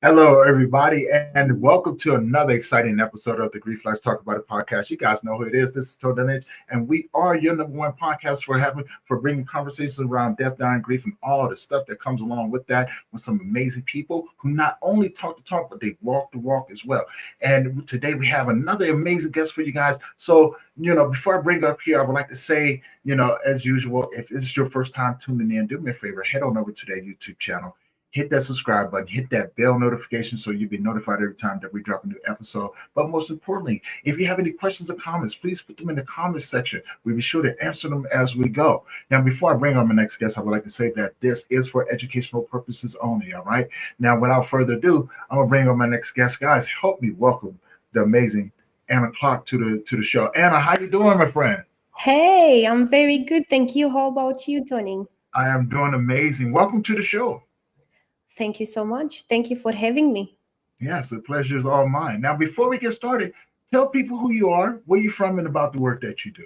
Hello, everybody, and welcome to another exciting episode of the Grief Let's Talk About It podcast. You guys know who it is. This is Todanich, and we are your number one podcast for bringing conversations around death, dying, grief, and all the stuff that comes along with that. With some amazing people who not only talk the talk, but they walk the walk as well. And today we have another amazing guest for you guys. So, before I bring it up here, I would like to say, as usual, if this is your first time tuning in, do me a favor, head on over to that YouTube channel, hit that subscribe button, hit that bell notification so you'll be notified every time that we drop a new episode. But most importantly, if you have any questions or comments, please put them in the comments section. We'll be sure to answer them as we go. Now, before I bring on my next guest, I would like to say that this is for educational purposes only, all right? Now, without further ado, I'm going to bring on my next guest. Guys, help me welcome the amazing Anna Clarke to the show. Anna, how you doing, my friend? Hey, I'm very good. Thank you. How about you, Tony? I am doing amazing. Welcome to the show. Thank you so much. Thank you for having me. Yes, the pleasure is all mine. Now, before we get started, tell people who you are, where you're from, and about the work that you do.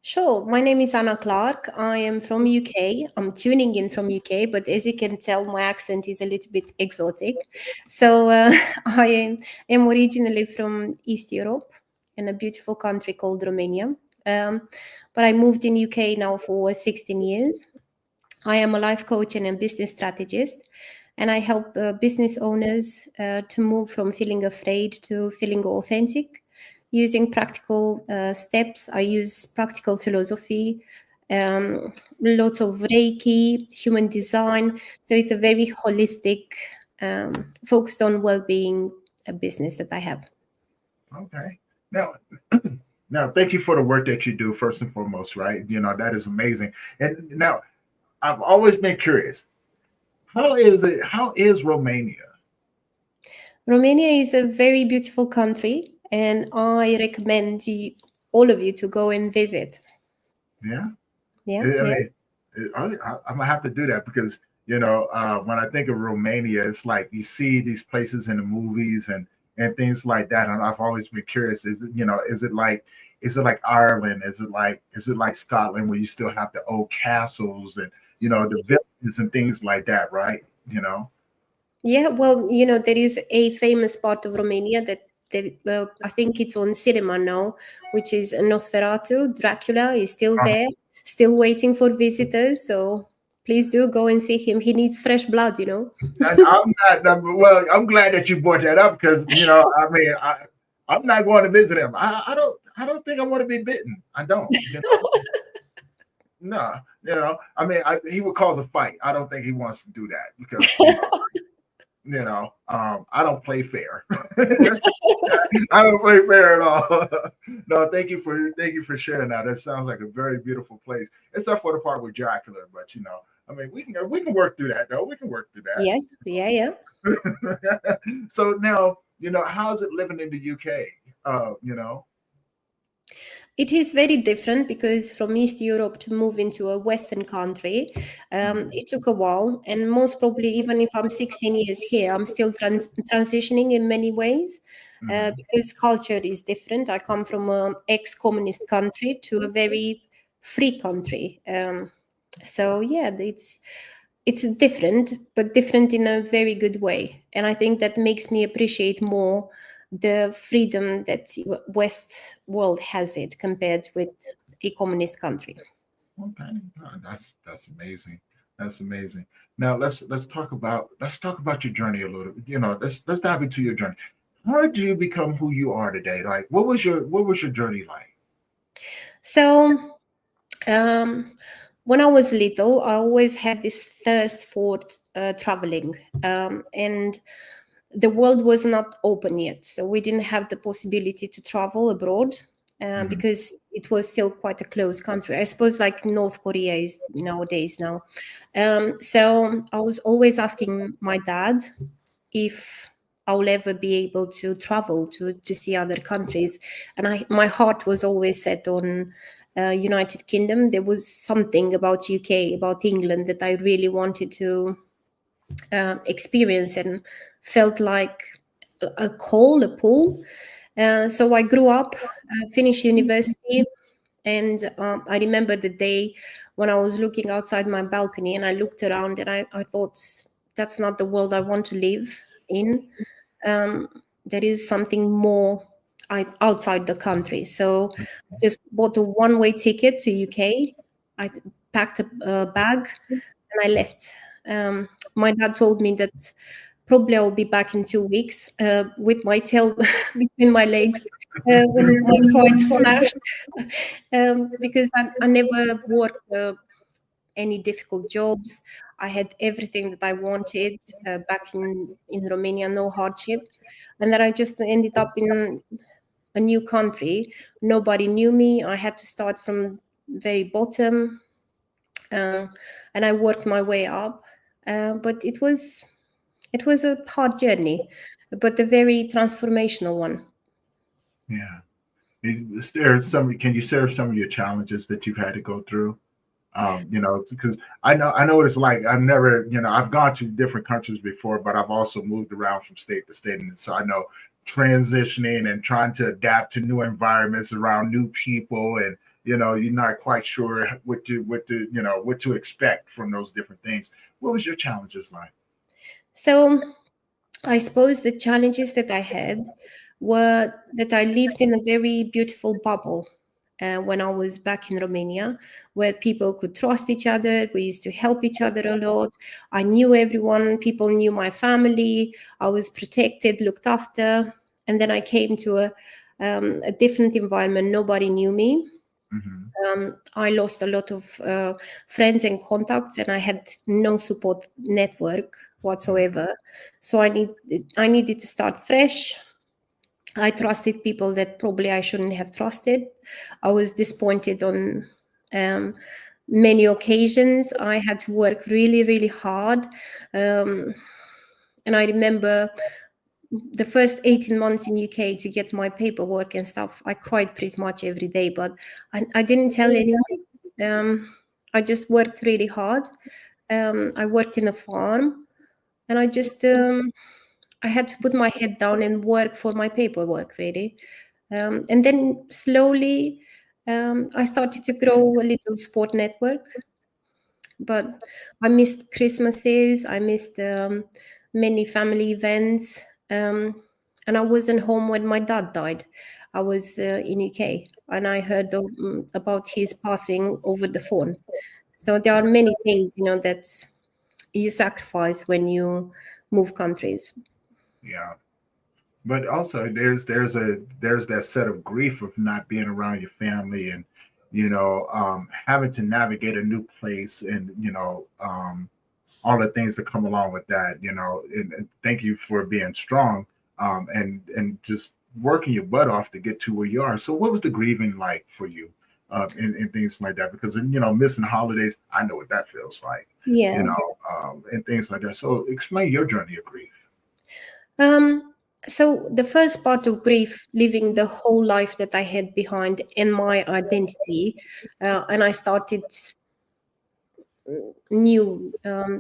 Sure. My name is Anna Clarke. I am from UK. I'm tuning in from UK, but as you can tell, my accent is a little bit exotic. So I am originally from East Europe in a beautiful country called Romania. But I moved in UK now for 16 years. I am a life coach and a business strategist. And I help business owners to move from feeling afraid to feeling authentic using practical steps. I use practical philosophy, lots of Reiki, human design. So it's a very holistic, focused on well-being business that I have. Okay. Now, thank you for the work that you do, first and foremost, right? That is amazing. And now, I've always been curious. How is Romania? Romania is a very beautiful country, and I recommend all of you to go and visit. Yeah. Yeah. I mean, I'm gonna have to do that because when I think of Romania, it's like you see these places in the movies and things like that. And I've always been curious: is it like Ireland? Is it like Scotland, where you still have the old castles and the villages and things like that, right? Yeah, well, there is a famous part of Romania that I think it's on cinema now, which is Nosferatu. Dracula is still there, still waiting for visitors. So please do go and see him. He needs fresh blood. And well. I'm glad that you brought that up because I mean, I'm not going to visit him. I don't think I want to be bitten. I don't. No. I mean, he would cause a fight. I don't think he wants to do that because I don't play fair. I don't play fair at all. No, thank you for sharing that. That sounds like a very beautiful place. Except for the part with Dracula, but I mean, we can work through that though. We can work through that. Yes, yeah. So now, how's it living in the UK? It is very different because from East Europe to move into a Western country, it took a while. And most probably, even if I'm 16 years here, I'm still transitioning in many ways because culture is different. I come from an ex-communist country to a very free country. So yeah, it's different, but different in a very good way. And I think that makes me appreciate more the freedom that West world has it compared with a communist country. Okay, that's amazing. That's amazing. Now let's talk about your journey a little. Let's dive into your journey. How did you become who you are today? Like, what was your journey like? So when I was little, I always had this thirst for traveling, and the world was not open yet, so we didn't have the possibility to travel abroad because it was still quite a closed country. I suppose like North Korea is nowadays now. So I was always asking my dad if I'll ever be able to travel to see other countries, and my heart was always set on United Kingdom. There was something about UK, about England that I really wanted to experience and felt like a call, a pull. So I grew up, finished university, and I remember the day when I was looking outside my balcony and I looked around and I thought, that's not the world I want to live in. Um, there is something more outside the country. So I just bought a one-way ticket to UK. I packed a bag and I left. My dad told me that probably I'll be back in 2 weeks with my tail between my legs when my pride smashed. Because I never worked any difficult jobs. I had everything that I wanted back in Romania, no hardship. And then I just ended up in a new country. Nobody knew me. I had to start from very bottom, uh, and I worked my way up. But it was a hard journey, but a very transformational one. Yeah. Is there some? Can you share some of your challenges that you've had to go through? Because I know what it's like. I've never, I've gone to different countries before, but I've also moved around from state to state, and so I know transitioning and trying to adapt to new environments around new people, and you're not quite sure what to expect from those different things. What was your challenges like? So I suppose the challenges that I had were that I lived in a very beautiful bubble when I was back in Romania, where people could trust each other. We used to help each other a lot. I knew everyone, people knew my family. I was protected, looked after. And then I came to a different environment. Nobody knew me. Hmm. I lost a lot of friends and contacts, and I had no support network whatsoever. So I needed to start fresh. I trusted people that probably I shouldn't have trusted. I was disappointed on um, many occasions. I had to work really, really hard. Um, and I remember the first 18 months in UK to get my paperwork and stuff, I cried pretty much every day, but I didn't tell anyone. I just worked really hard. I worked in a farm, and I had to put my head down and work for my paperwork, really. And then slowly, I started to grow a little sport network, but I missed Christmases. I missed many family events, and I wasn't home when my dad died. I was in UK, and I heard about his passing over the phone. So there are many things, that you sacrifice when you move countries. Yeah. But also there's that set of grief of not being around your family, and having to navigate a new place, and all the things that come along with that. And thank you for being strong, and just working your butt off to get to where you are. So what was the grieving like for you, and things like that? Because missing holidays, I know what that feels like, Yeah. and things like that. So explain your journey of grief. Um, so the first part of grief, leaving the whole life that I had behind and my identity, and I started new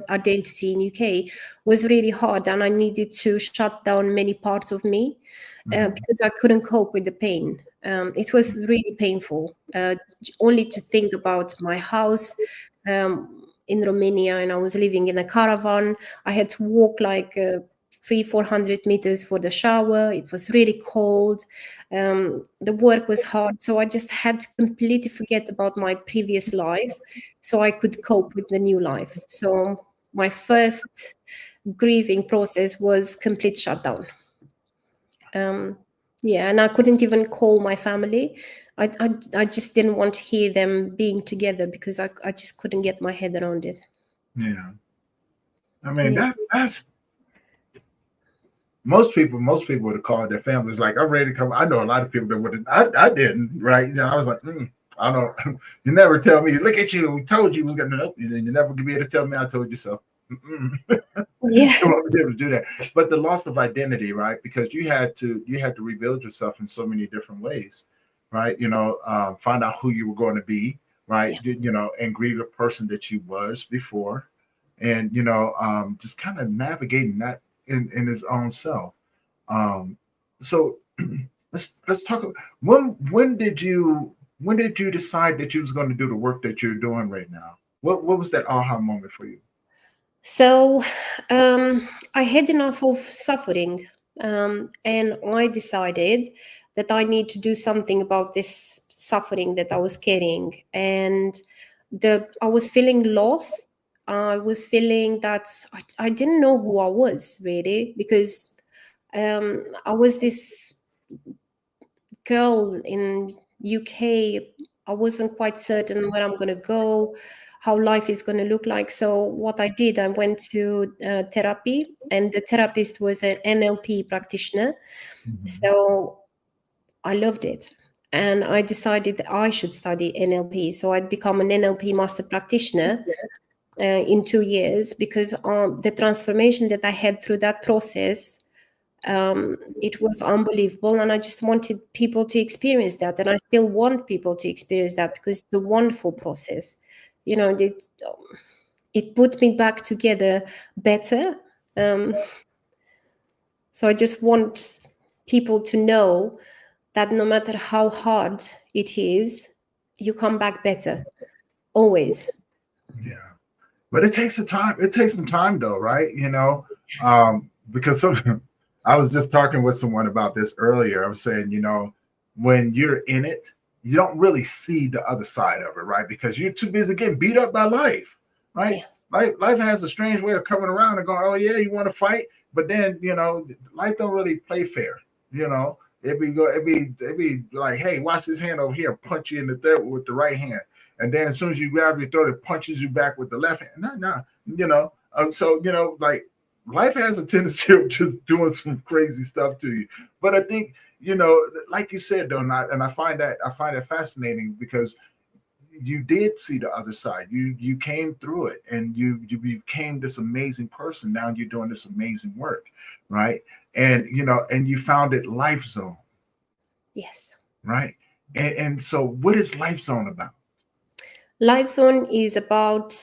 identity in UK, was really hard, and I needed to shut down many parts of me Hmm. because I couldn't cope with the pain. It was really painful, only to think about my house in Romania, and I was living in a caravan. I had to walk like 300-400 meters for the shower. It was really cold. The work was hard, so I just had to completely forget about my previous life so I could cope with the new life. So my first grieving process was complete shutdown. Um, yeah, and I couldn't even call my family. I just didn't want to hear them being together because I just couldn't get my head around it. Yeah. I mean, Yeah. that's most people would have called their families like, I'm ready to come. I know a lot of people that wouldn't. I didn't, right? I was like, I don't. You never tell me. Look at you. We told you was gonna help you, and you never be able to tell me I told you so. Mm-mm. Yeah. You won't be able to do that. But the loss of identity, right? Because you had to rebuild yourself in so many different ways, right? Find out who you were going to be, right? Yeah. And grieve the person that you was before, and just kind of navigating that in his own self. Um, so let's talk. When did you decide that you was going to do the work that you're doing right now? What was that aha moment for you? So I had enough of suffering, and I decided that I need to do something about this suffering that I was carrying. And I was feeling lost. I was feeling that I didn't know who I was really, because I was this girl in UK. I wasn't quite certain where I'm going to go, how life is going to look like. So what I did, I went to therapy, and the therapist was an NLP practitioner. Mhm. So I loved it. And I decided that I should study NLP. So I'd become an NLP Master Practitioner in 2 years, because the transformation that I had through that process, it was unbelievable, and I just wanted people to experience that, and I still want people to experience that, because it's a wonderful process. It put me back together better. um, so I just want people to know that no matter how hard it is, you come back better, always. Yeah. But it takes a time. It takes some time, though, right? Because I was just talking with someone about this earlier. I was saying, when you're in it, you don't really see the other side of it, right? Because you're too busy getting beat up by life, right? Yeah, Life has a strange way of coming around and going, oh yeah, you want to fight, but then life don't really play fair. It'd be like, hey, watch this hand over here, and punch you in the throat with the right hand, and then as soon as you grab your throat, it punches you back with the left hand. No, no, so like life has a tendency of just doing some crazy stuff to you. But I think like you said, though, and I find that fascinating because you did see the other side. You came through it, and you became this amazing person. Now you're doing this amazing work, right? And you found it Life Zone, yes. right? And so, what is Life Zone about? Life Zone is about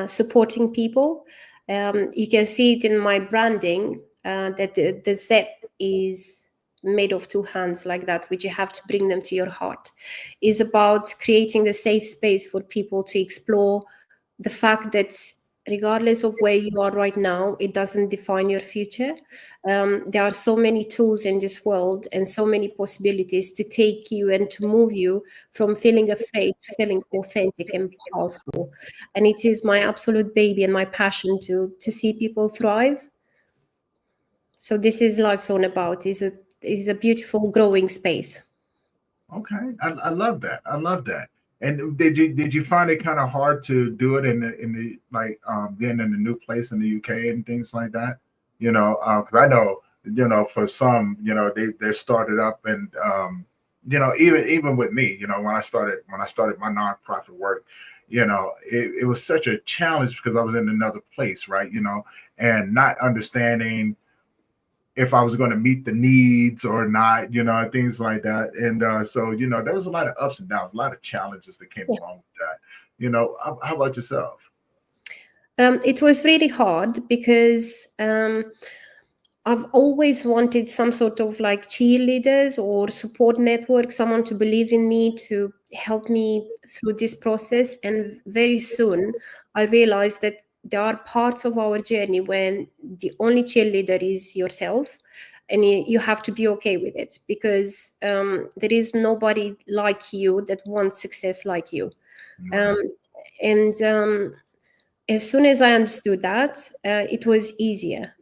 supporting people. You can see it in my branding, that the Z is made of two hands like that, which you have to bring them to your heart. Is about creating a safe space for people to explore the fact that regardless of where you are right now, it doesn't define your future. There are so many tools in this world and so many possibilities to take you and to move you from feeling afraid to feeling authentic and powerful. And it is my absolute baby and my passion to see people thrive. So this is Life's all about, is a beautiful growing space. Okay, I love that. I love that. And did you find it kind of hard to do it in the like being in a new place in the UK and things like that? Because I know for some they started up, and even with me, when I started my nonprofit work, it was such a challenge because I was in another place, right? And not understanding if I was going to meet the needs or not, and things like that. And so, there was a lot of ups and downs, a lot of challenges that came Yeah. along with that. How about yourself? It was really hard because I've always wanted some sort of like cheerleaders or support network, someone to believe in me, to help me through this process. And very soon I realized that there are parts of our journey when the only cheerleader is yourself. And you have to be okay with it, because there is nobody like you that wants success like you. Right. Um, and as soon as I understood that, it was easier,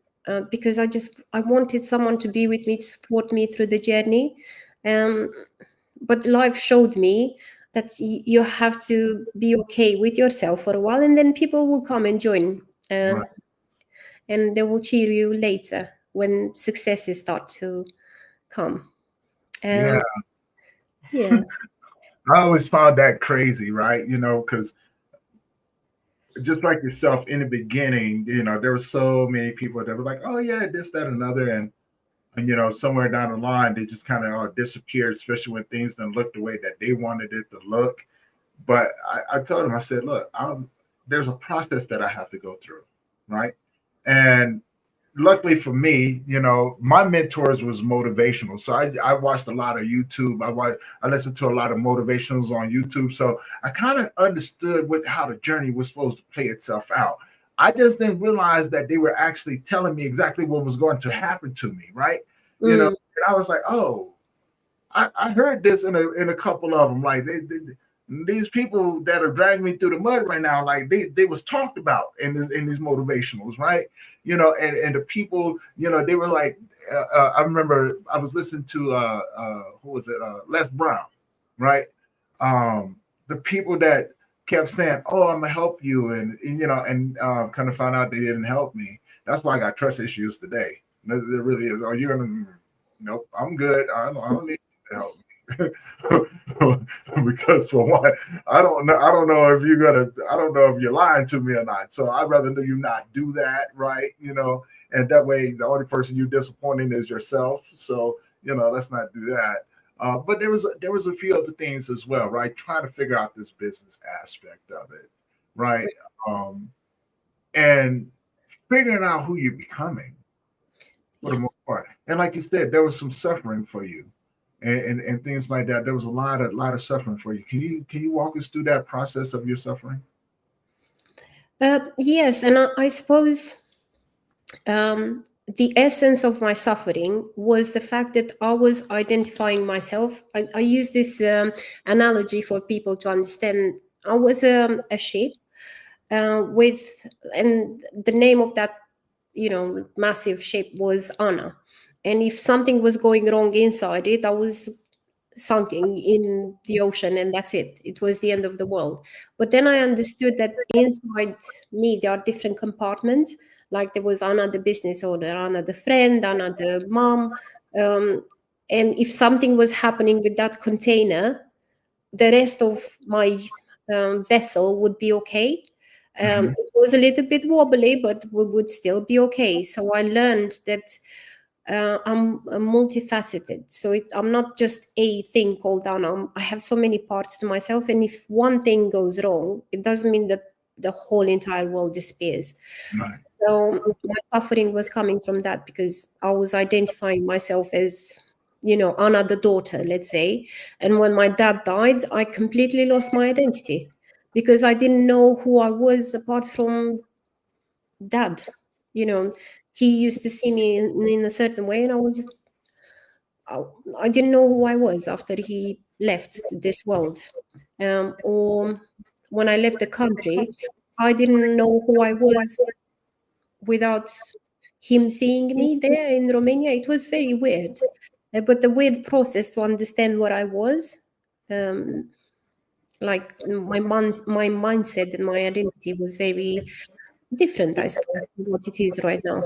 because I wanted someone to be with me, to support me through the journey. Um, but life showed me that you have to be okay with yourself for a while, and then people will come and join, uh, Right. and they will cheer you later when successes start to come. Yeah. Um, yeah, I always found that crazy, right? Because just like yourself in the beginning, there were so many people that were like, oh yeah, this, that, and another. And somewhere down the line, they just kind of all disappeared, especially when things didn't look the way that they wanted it to look. But I told him, I said, look, there's a process that I have to go through, right? And luckily for me, my mentors was motivational. So I watched a lot of YouTube. I listened to a lot of motivationals on YouTube. So I kind of understood how the journey was supposed to play itself out. I just didn't realize that they were actually telling me exactly what was going to happen to me, right? Mm, And I was like, oh, I heard this in a couple of them. Like these people that are dragging me through the mud right now, like they was talked about in these motivationals, right? And the people, they were like, I remember I was listening to who was it, Les Brown, right? Um, the people that kept saying, "Oh, I'm gonna help you," and kind of found out they didn't help me. That's why I got trust issues today. There really is. Oh, you're gonna? Nope, I'm good. I don't need help. Because for one, I don't know. I don't know if you're lying to me or not. So I'd rather you not do that, right? And that way, the only person you're disappointing is yourself. So let's not do that. But there was a few other things as well, right? Trying to figure out this business aspect of it, right? Um, and figuring out who you're becoming for the yeah. most part. And like you said, there was some suffering for you, and things like that. There was a lot of suffering for you. Can you walk us through that process of your suffering? Yes, and I suppose the essence of my suffering was the fact that I was identifying myself. I use this analogy for people to understand. I was a sheep with, and the name of that, massive shape was Anna. And if something was going wrong inside it, I was sunken in the ocean, and that's it. It was the end of the world. But then I understood that inside me there are different compartments. Like there was Anna the business owner, Anna the friend, Anna the mom. um, and if something was happening with that container, the rest of my vessel would be okay. Hmm. It was a little bit wobbly, but we would still be okay. So I learned that I'm multifaceted. So I'm not just a thing called down. I have so many parts to myself. And if one thing goes wrong, it doesn't mean that the whole entire world disappears. Right. So my suffering was coming from that because I was identifying myself as, Anna the daughter, let's say. And when my dad died, I completely lost my identity because I didn't know who I was apart from dad. You know, he used to see me in a certain way, and I, I didn't know who I was after he left this world. Or when I left the country, I didn't know who I was without him seeing me there in Romania. It was very weird, but the weird process to understand what I was. Um, like my mindset and my identity was very different, I suppose, from what it is right now.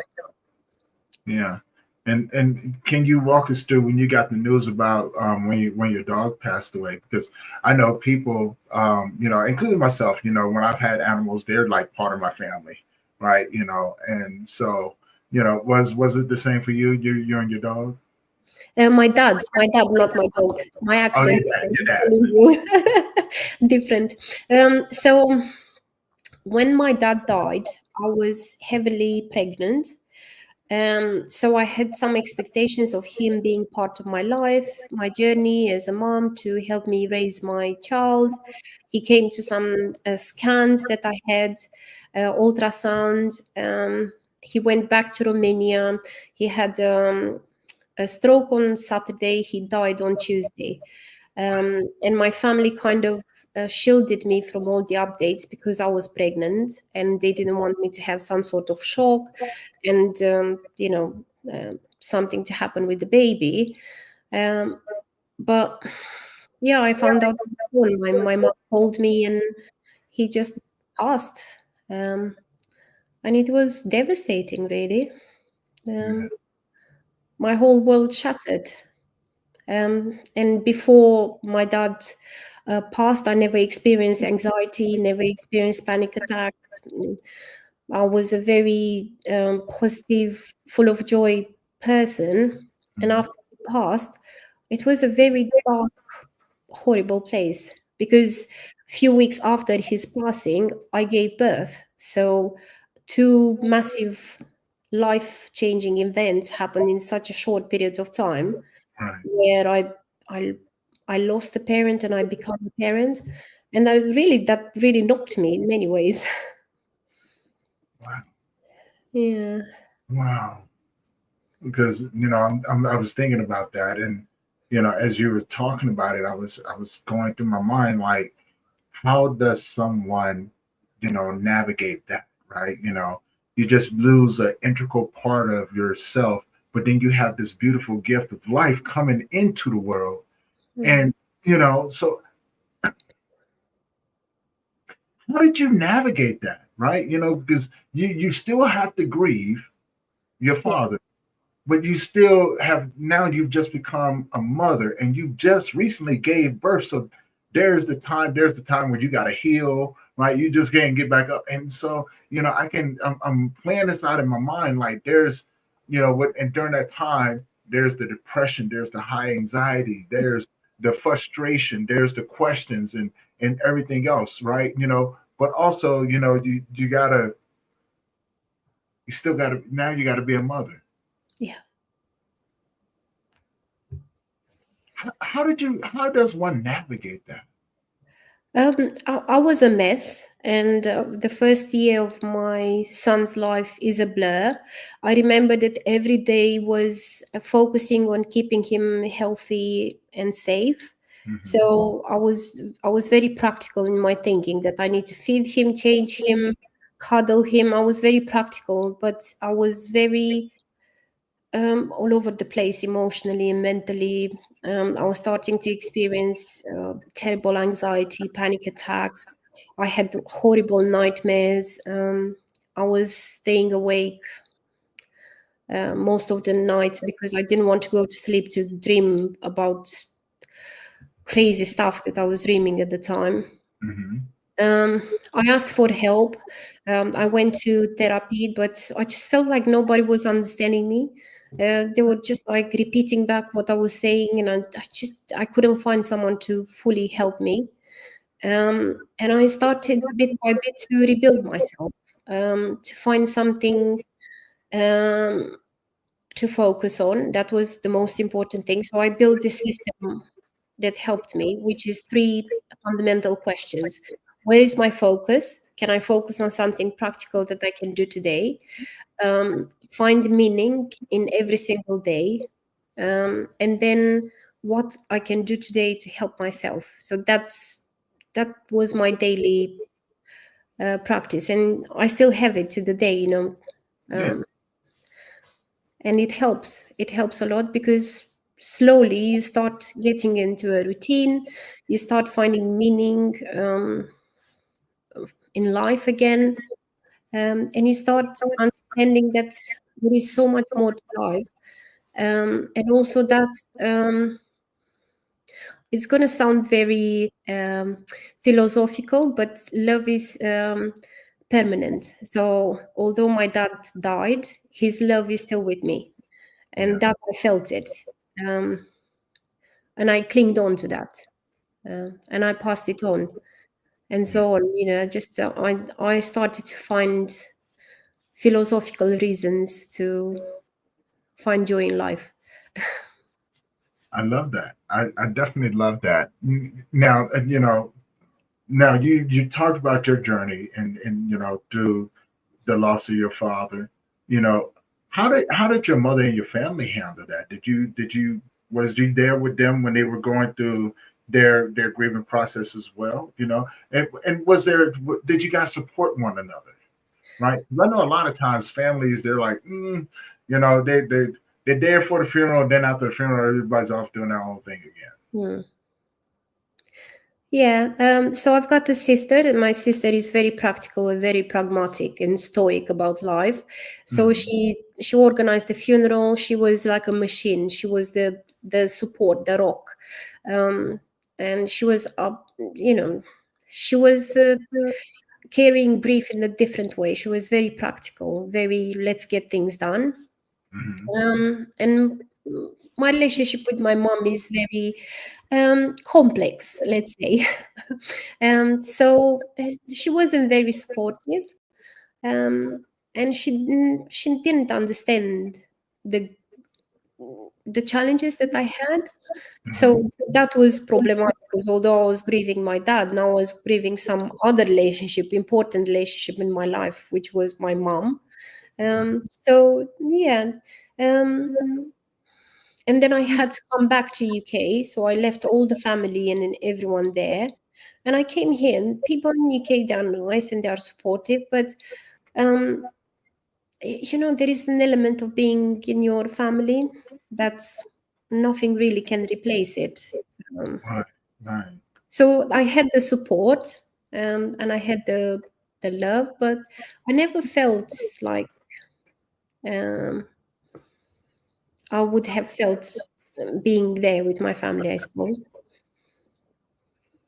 Yeah. And can you walk us through when you got the news about when your dog passed away? Because I know people, including myself, when I've had animals, they're like part of my family, right? And so, was it the same for you? You and your dog? My dad, not my dog. My Oh, accent is your dad. telling you different. So when my dad died, I was heavily pregnant. So I had some expectations of him being part of my life, my journey as a mom to help me raise my child. He came to some scans that I had, ultrasounds. He went back to Romania. He had a stroke on Saturday. He died on Tuesday. And my family kind of shielded me from all the updates because I was pregnant and they didn't want me to have some sort of shock and, something to happen with the baby. Um, but yeah, I found out when my mom told me and he just passed. Um, and it was devastating, really. Yeah. Um, my whole world shattered. And before my dad passed, I never experienced anxiety, never experienced panic attacks. I was a very positive, full of joy person. And Mhm. after he passed, it was a very dark, horrible place because a few weeks after his passing, I gave birth. So two massive life-changing events happened in such a short period of time Right. where I I lost a parent and I become a parent, and that really knocked me in many ways. Wow. Yeah. Wow. Because I was thinking about that, and as you were talking about it, I was going through my mind like, how does someone navigate that, right? You just lose an integral part of yourself, but then you have this beautiful gift of life coming into the world, Mm. and so how did you navigate that, right? Because you still have to grieve your Yeah. father, but you still have, now you've just become a mother and you just recently gave birth. So there's the time where you got to heal, right? You just can't get back up. And so I'm playing this out in my mind, like there's what, and during that time there's the depression, there's the high anxiety, there's the frustration, there's the questions, and everything else, right? But also you still gotta, now you gotta be a mother. Yeah. How does one navigate that? I was a mess, and the first year of my son's life is a blur. I remember that every day was focusing on keeping him healthy and safe. Hmm. So I was very practical in my thinking that I need to feed him, change him, cuddle him. I was very practical, but I was very all over the place emotionally and mentally. I was starting to experience terrible anxiety, panic attacks. I had horrible nightmares. I was staying awake most of the nights because I didn't want to go to sleep to dream about crazy stuff that I was dreaming at the time. Hmm. Um, I asked for help. I went to therapy, but I just felt like nobody was understanding me. They were just like repeating back what I was saying, and I couldn't find someone to fully help me. And I started bit by bit to rebuild myself, to find something um, to focus on. That was the most important thing. So I built this system that helped me, which is three fundamental questions. Where is my focus? Can I focus on something practical that I can do today? Find meaning in every single day. And then what I can do today to help myself. So that was my daily practice, and I still have it to the day. Yeah, Um, and it helps a lot because slowly you start getting into a routine, you start finding meaning in life again, and you start understanding that there is so much more to life, and also that it's going to sound very philosophical, but love is permanent. So although my dad died, his love is still with me, yeah. and that I felt it. Um, and I clinged on to that, and I passed it on, and Yeah. so on. Just I started to find philosophical reasons to find joy in life. I love that. I definitely love that. Now, now you talked about your journey, and through the loss of your father. You know, how did your mother and your family handle that? Did you was you there with them when they were going through their grieving process as well? And was there, did you guys support one another? Right? 'Cause I know a lot of times families, they're like, they're there for the funeral, then after the funeral, everybody's off doing their own thing again. Hmm. Yeah, so I've got a sister, and my sister is very practical and very pragmatic and stoic about life. So Hmm. she organized the funeral. She was like a machine. She was the support, the rock, um, and she was up. She was carrying grief in a different way. She was very practical, very let's get things done. Hmm. And my relationship with my mom is very complex, let's say. So she wasn't very supportive, and she didn't understand the the challenges that I had. Mhm. So that was problematic because although I was grieving my dad, now I was grieving some other relationship, important relationship in my life, which was my mom. So yeah, and then I had to come back to UK. So I left all the family and everyone there, and I came here. And people in UK, they are nice and they are supportive, but um, there is an element of being in your family that's nothing really can replace it. Um, Right, right. so I had the support, and I had the love, but I never felt like um, I would have felt being there with my family, I suppose.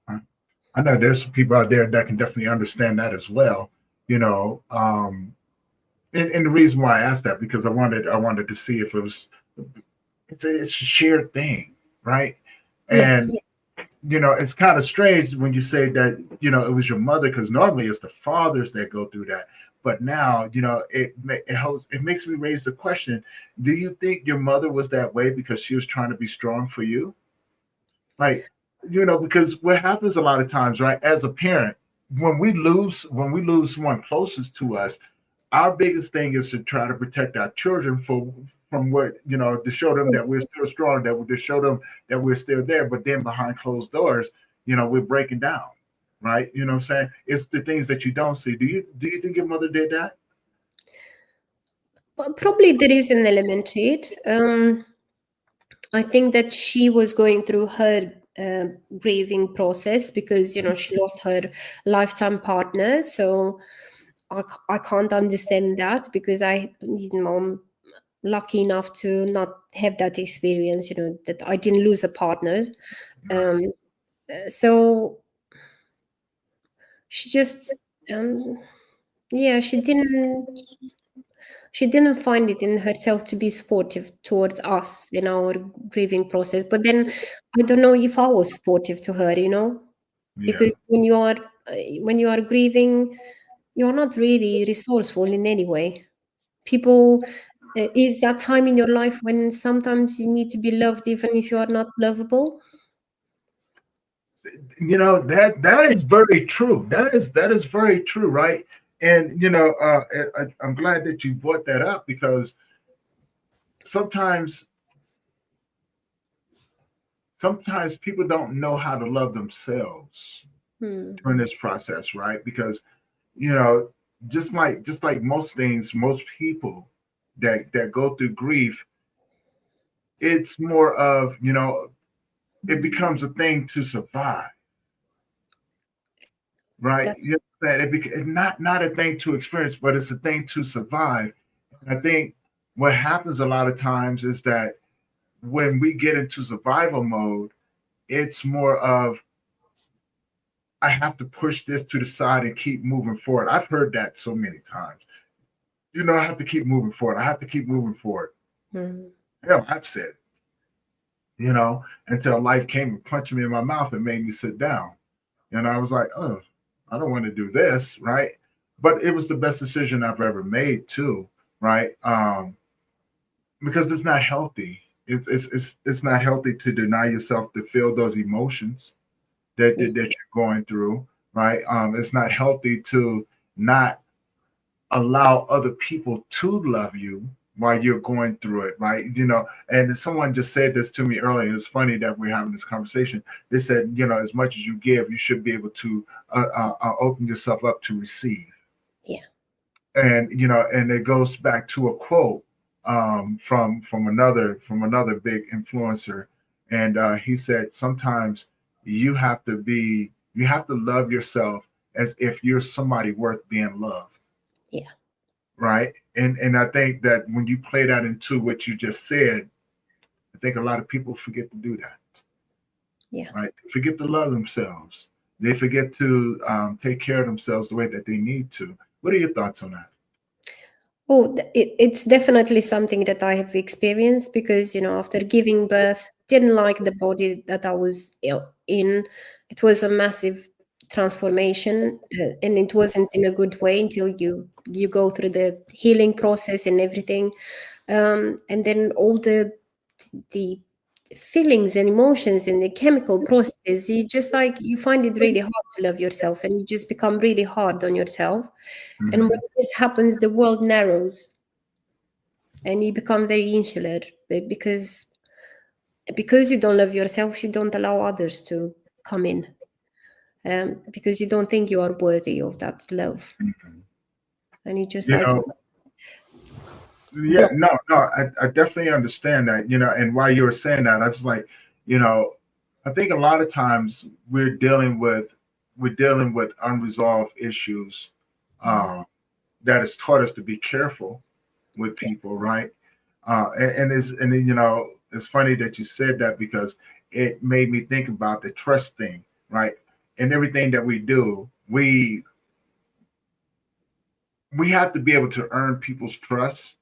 Right. I know there's some people out there that can definitely understand that as well. You know, and the reason why I asked that because I wanted to see if it was it's a shared thing, right? Yeah, And it's kind of strange when you say that it was your mother because normally it's the fathers that go through that. But now it makes me raise the question: do you think your mother was that way because she was trying to be strong for you? Like, because what happens a lot of times, right, as a parent, when we lose someone closest to us, our biggest thing is to try to protect our children from what to show them that we're still strong, that to show them that we're still there. But then behind closed doors, we're breaking down, right? You know what I'm saying? It's the things that you don't see. Do you think your mother did that? probably there is an element to it. I think that she was going through her grieving process because she lost her lifetime partner. So I can't understand that because I'm lucky enough to not have that experience. That I didn't lose a partner. Right. Um, so she just yeah, she didn't find it in herself to be supportive towards us in our grieving process. But then I don't know if I was supportive to her, Yeah. because when you are grieving, you're not really resourceful in any way. People is that time in your life when sometimes you need to be loved even if you are not lovable. That is very true. That is very true, right? And I'm glad that you brought that up because sometimes sometimes people don't know how to love themselves Hmm. during this process, right? Because you know, just like most things, most people that go through grief, it's more of it becomes a thing to survive, right? That's It's not a thing to experience, but it's a thing to survive. And I think what happens a lot of times is that when we get into survival mode, it's more of I have to push this to the side and keep moving forward. I've heard that so many times. I have to keep moving forward. I have to keep moving forward. hmm. Hell, I've said it, until life came and punched me in my mouth and made me sit down. And I was like, oh, I don't want to do this, right? But it was the best decision I've ever made, too, right? Because it's not healthy. It's not healthy to deny yourself to feel those emotions that you're going through, right? It's not healthy to not allow other people to love you while you're going through it, right? And someone just said this to me earlier. It's funny that we're having this conversation. They said, as much as you give, you should be able to open yourself up to receive. Yeah, And it goes back to a quote from another big influencer, and he said sometimes you have to love yourself as if you're somebody worth being loved, yeah, right? And I think that when you play that into what you just said, I think a lot of people forget to do that, yeah. right? They forget to love themselves. They forget to take care of themselves the way that they need to. What are your thoughts on that? Oh, it's definitely something that I have experienced because, after giving birth, didn't like the body that I was in. It was a massive transformation, and it wasn't in a good way until you go through the healing process and everything. And then all the the feelings and emotions and the chemical processes, you just like you find it really hard to love yourself, and you just become really hard on yourself. And when Mhm. this happens, the world narrows and you become very insular, because you don't love yourself, you don't allow others to come in, because you don't think you are worthy of that love, and you just You like know, yeah, block. no, I definitely understand that, and while you were saying that, I was like, you know, I think a lot of times we're dealing with unresolved issues, uh, that has taught us to be careful with people, right? And it's funny that you said that, because it made me think about the trust thing, right? And everything that we do, we have to be able to earn people's trust,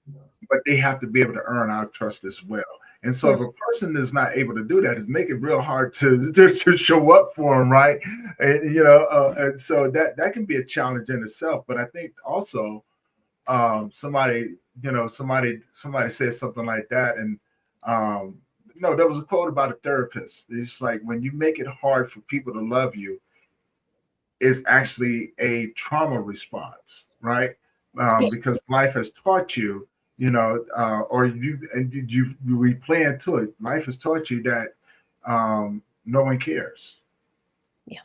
but they have to be able to earn our trust as well. And so if Mm, a person is not able to do that, it make it real hard to show up for them, right? And so that can be a challenge in itself. But I think also, somebody said something like that, and um, there was a quote about a therapist. It's like, when you make it hard for people to love you, is actually a trauma response, right? yeah, Because life has taught you, or you replay into it. Life has taught you that no one cares, yeah.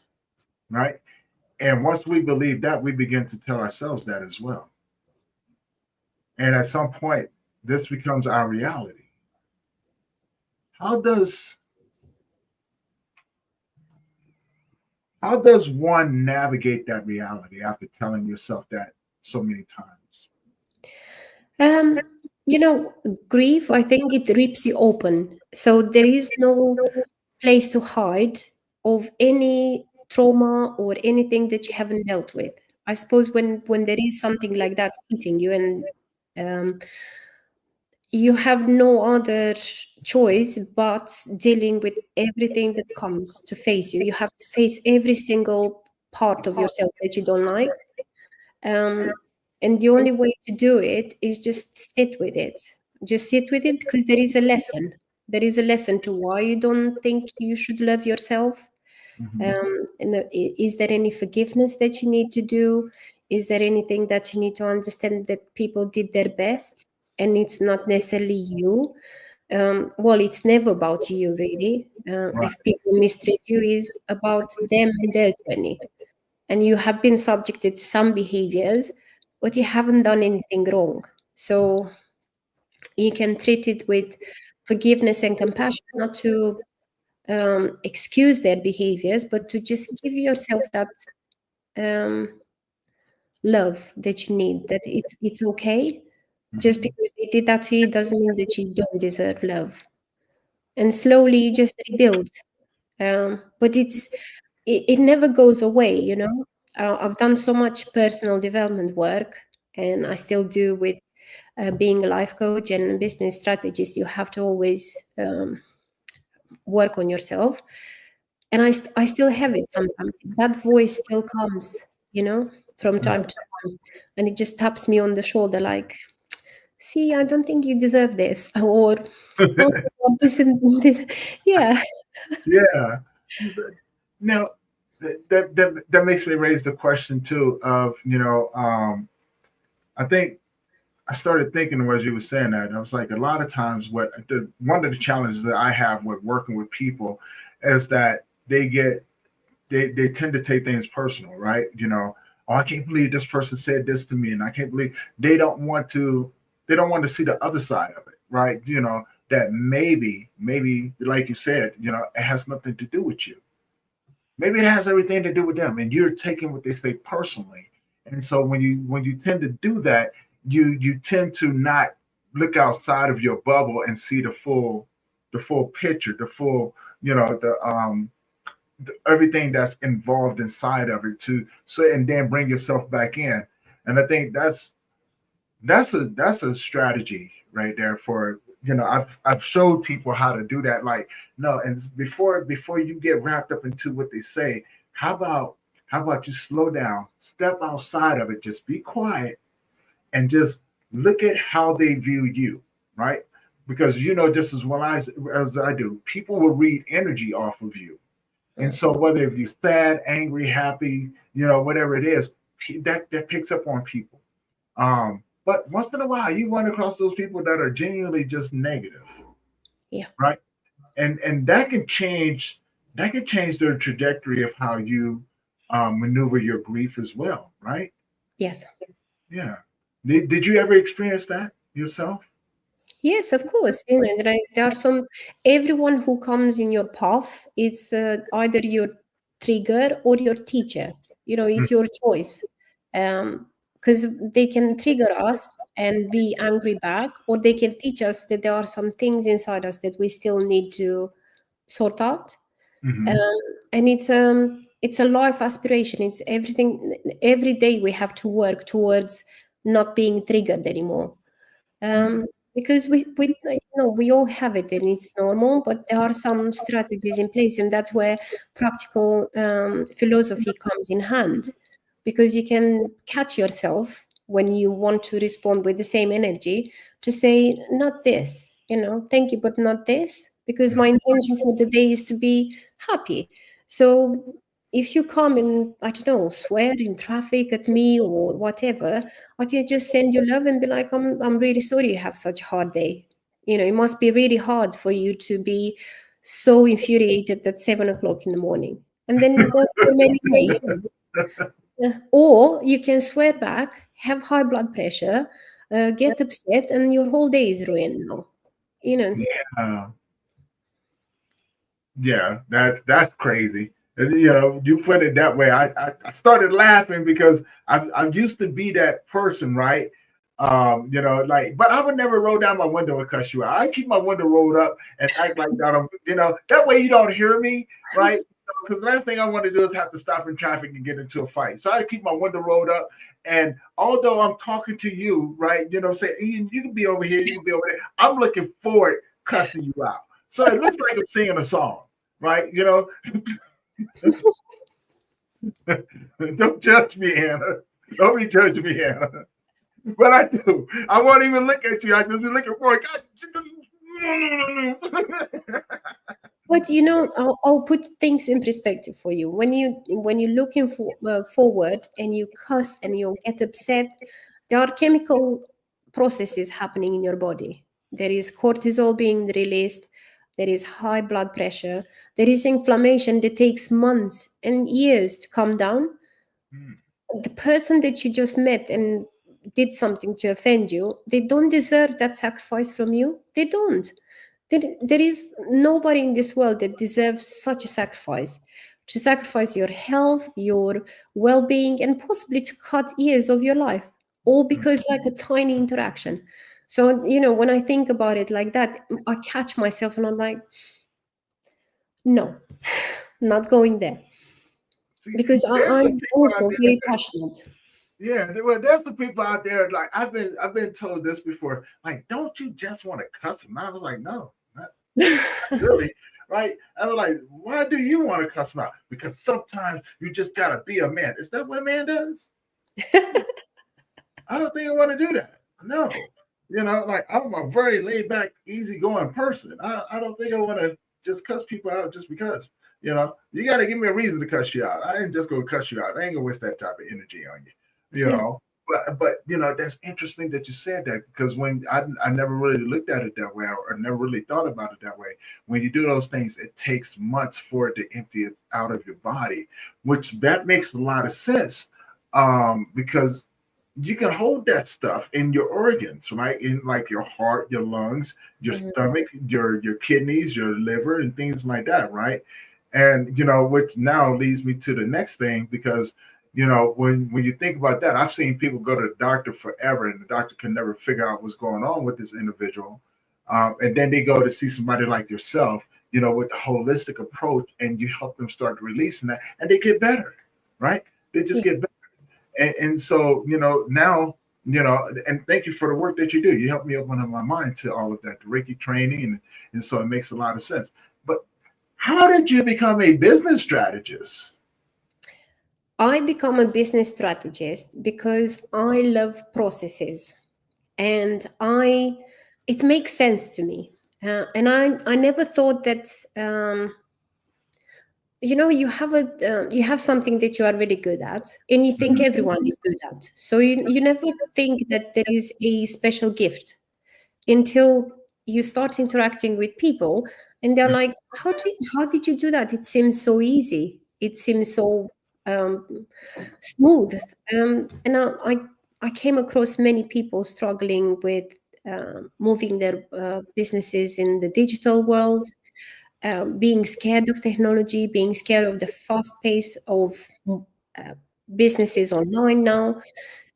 right? And once we believe that, we begin to tell ourselves that as well. And at some point, this becomes our reality. How does how does one navigate that reality after telling yourself that so many times? Um, Grief, I think it rips you open. So there is no place to hide of any trauma or anything that you haven't dealt with. I suppose when there is something like that hitting you, and um, you have no other choice but dealing with everything that comes to face you. You have to face every single part of yourself that you don't like, um, and the only way to do it is just sit with it. Just sit with it, because there is a lesson. There is a lesson to why you don't think you should love yourself. Hmm. Is there any forgiveness that you need to do? Is there anything that you need to understand, that people did their best and it's not necessarily you? Well, it's never about you, really. Right. If people mistreat you, is about them and their journey, and you have been subjected to some behaviors, but you haven't done anything wrong. So you can treat it with forgiveness and compassion, not to excuse their behaviors, but to just give yourself that um, love that you need. That it's okay. Just Hmm. because they did that to you doesn't mean that you don't deserve love. And slowly you just rebuild. But it never goes away. I've done so much personal development work, and I still do with being a life coach and a business strategist. You have to always work on yourself, and I still have it sometimes. That voice still comes, from time to time, and it just taps me on the shoulder, like, "See, I don't think you deserve this," or "Oh, this and this." Yeah, Yeah. Now, that makes me raise the question too of, I think I started thinking as you were saying that, and I was like, a lot of times, one of the challenges that I have with working with people is that they tend to take things personal, right? Oh, I can't believe this person said this to me, and I can't believe they don't want to they don't want to see the other side of it, right? That maybe like you said, it has nothing to do with you. Maybe it has everything to do with them, and you're taking what they say personally. And so when you tend to do that, you tend to not look outside of your bubble and see the full picture, the full, everything that's involved inside of it, to so and then bring yourself back in. And I think that's a strategy right there for, I've showed people how to do that. Like, no, and before you get wrapped up into what they say, how about you slow down, step outside of it, just be quiet, and just look at how they view you, right? because just as well as I do, people will read energy off of you. And Mm. so whether if you're sad, angry, happy, whatever it is, that picks up on people. But once in a while, you run across those people that are genuinely just negative, Yeah. right? And that can change the trajectory of how you maneuver your grief as well, right? Yes. Yeah. Did you ever experience that yourself? Yes, of course. There are some, everyone who comes in your path, it's either your trigger or your teacher. Mm, It's your choice. Because they can trigger us and be angry back, or they can teach us that there are some things inside us that we still need to sort out. mm-hmm, Um, and it's a life aspiration. It's everything. Every day we have to work towards not being triggered anymore, um, because we all have it and it's normal, but there are some strategies in place, and that's where practical philosophy comes in hand, because you can catch yourself when you want to respond with the same energy to say, not this, thank you, but not this, because my intention for the day is to be happy. So if you come and, I don't know, swear in traffic at me or whatever, I can just send you love and be like, I'm really sorry you have such a hard day. It must be really hard for you to be so infuriated at 7 o'clock in the morning. And then go to your merry way. Or you can swear back, have high blood pressure, get upset, and your whole day is ruined now. You know, yeah. Yeah, that's crazy. And, you put it that way. I started laughing because I used to be that person, right? Like, but I would never roll down my window and cuss you out. I keep my window rolled up and act like that. That way you don't hear me, right? Because the last thing I want to do is have to stop in traffic and get into a fight. So I keep my window rolled up. And although I'm talking to you, right, say Ian, you can be over here, you can be over there. I'm looking forward cussing you out. So it looks like I'm singing a song, right? Don't judge me, Anna. Don't be judging me, Anna. But I do. I won't even look at you. I just be looking for it. but I'll put things in perspective for you. When you're looking forward and you cuss and you get upset, there are chemical processes happening in your body. There is cortisol being released. There is high blood pressure. There is inflammation that takes months and years to come down. The person that you just met and did something to offend you, they don't deserve that sacrifice from you. They don't. There is nobody in this world that deserves such a sacrifice, to sacrifice your health, your well-being, and possibly to cut years of your life, all because like a tiny interaction. So when I think about it like that, I catch myself and I'm like, no, not going there, See, because there's some I'm people out also there very that, passionate. yeah, well, there's some people out there like I've been told this before. Like, don't you just want to cuss them out? I was like, no, not really, right? I was like, why do you want to cuss them out? Because sometimes you just gotta be a man. Is that what a man does? I don't think I want to do that. No. Like I'm a very laid back, easygoing person. I don't think I want to just cuss people out just because. You got to give me a reason to cuss you out. I ain't just gonna cuss you out. I ain't gonna waste that type of energy on you. Yeah. But that's interesting that you said that because when I never really looked at it that way or never really thought about it that way. When you do those things, it takes months for it to empty it out of your body, which that makes a lot of sense. Because you can hold that stuff in your organs, right? In like your heart, your lungs, your Mhm. stomach, your kidneys, your liver, and things like that, right? And which now leads me to the next thing because when you think about that, I've seen people go to the doctor forever, and the doctor can never figure out what's going on with this individual, and then they go to see somebody like yourself, with the holistic approach, and you help them start releasing that, and they get better, right? They just Yeah. get better. And so now and thank you for the work that you do. You helped me open up my mind to all of that, the Reiki training, and so it makes a lot of sense. But how did you become a business strategist? I become a business strategist because I love processes, and I it makes sense to me. And I never thought that, you have something that you are really good at, and you think Mhm. everyone is good at. So you never think that there is a special gift until you start interacting with people, and they're like, how did you do that? It seems so easy. It seems so smooth. And I came across many people struggling with moving their businesses in the digital world, being scared of technology, being scared of the fast pace of uh, businesses online now.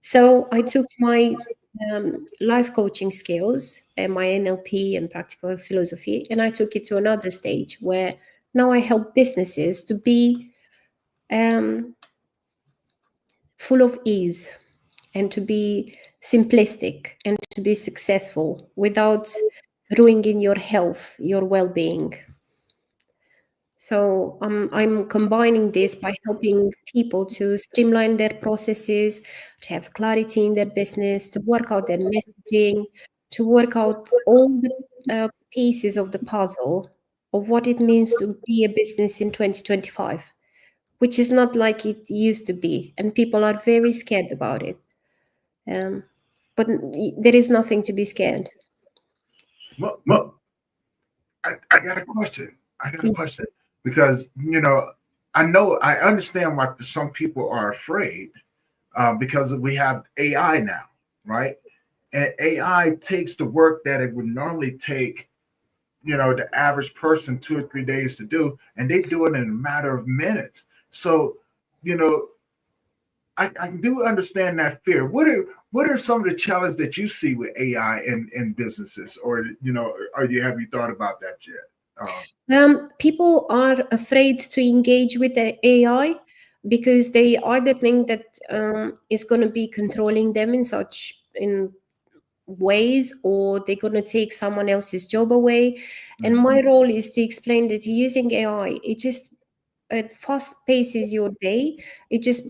So I took my life coaching skills and my NLP and practical philosophy, and I took it to another stage where now I help businesses to be um, full of ease, and to be simplistic, and to be successful without ruining your health, your well-being. So I'm combining this by helping people to streamline their processes, to have clarity in their business, to work out their messaging, to work out all the pieces of the puzzle of what it means to be a business in 2025, which is not like it used to be. And people are very scared about it. Um, but there is nothing to be scared. Well, I got a question. I got a question because I understand why some people are afraid because we have AI now, right? And AI takes the work that it would normally take, the average person 2 or 3 days to do, and they do it in a matter of minutes. So, you know, I do understand that fear. What are some of the challenges that you see with AI in businesses, or have you thought about that yet? People are afraid to engage with the AI because they either think that it's going to be controlling them in ways, or they're going to take someone else's job away. And Mhm. my role is to explain that using AI, it just it fast paces your day. It just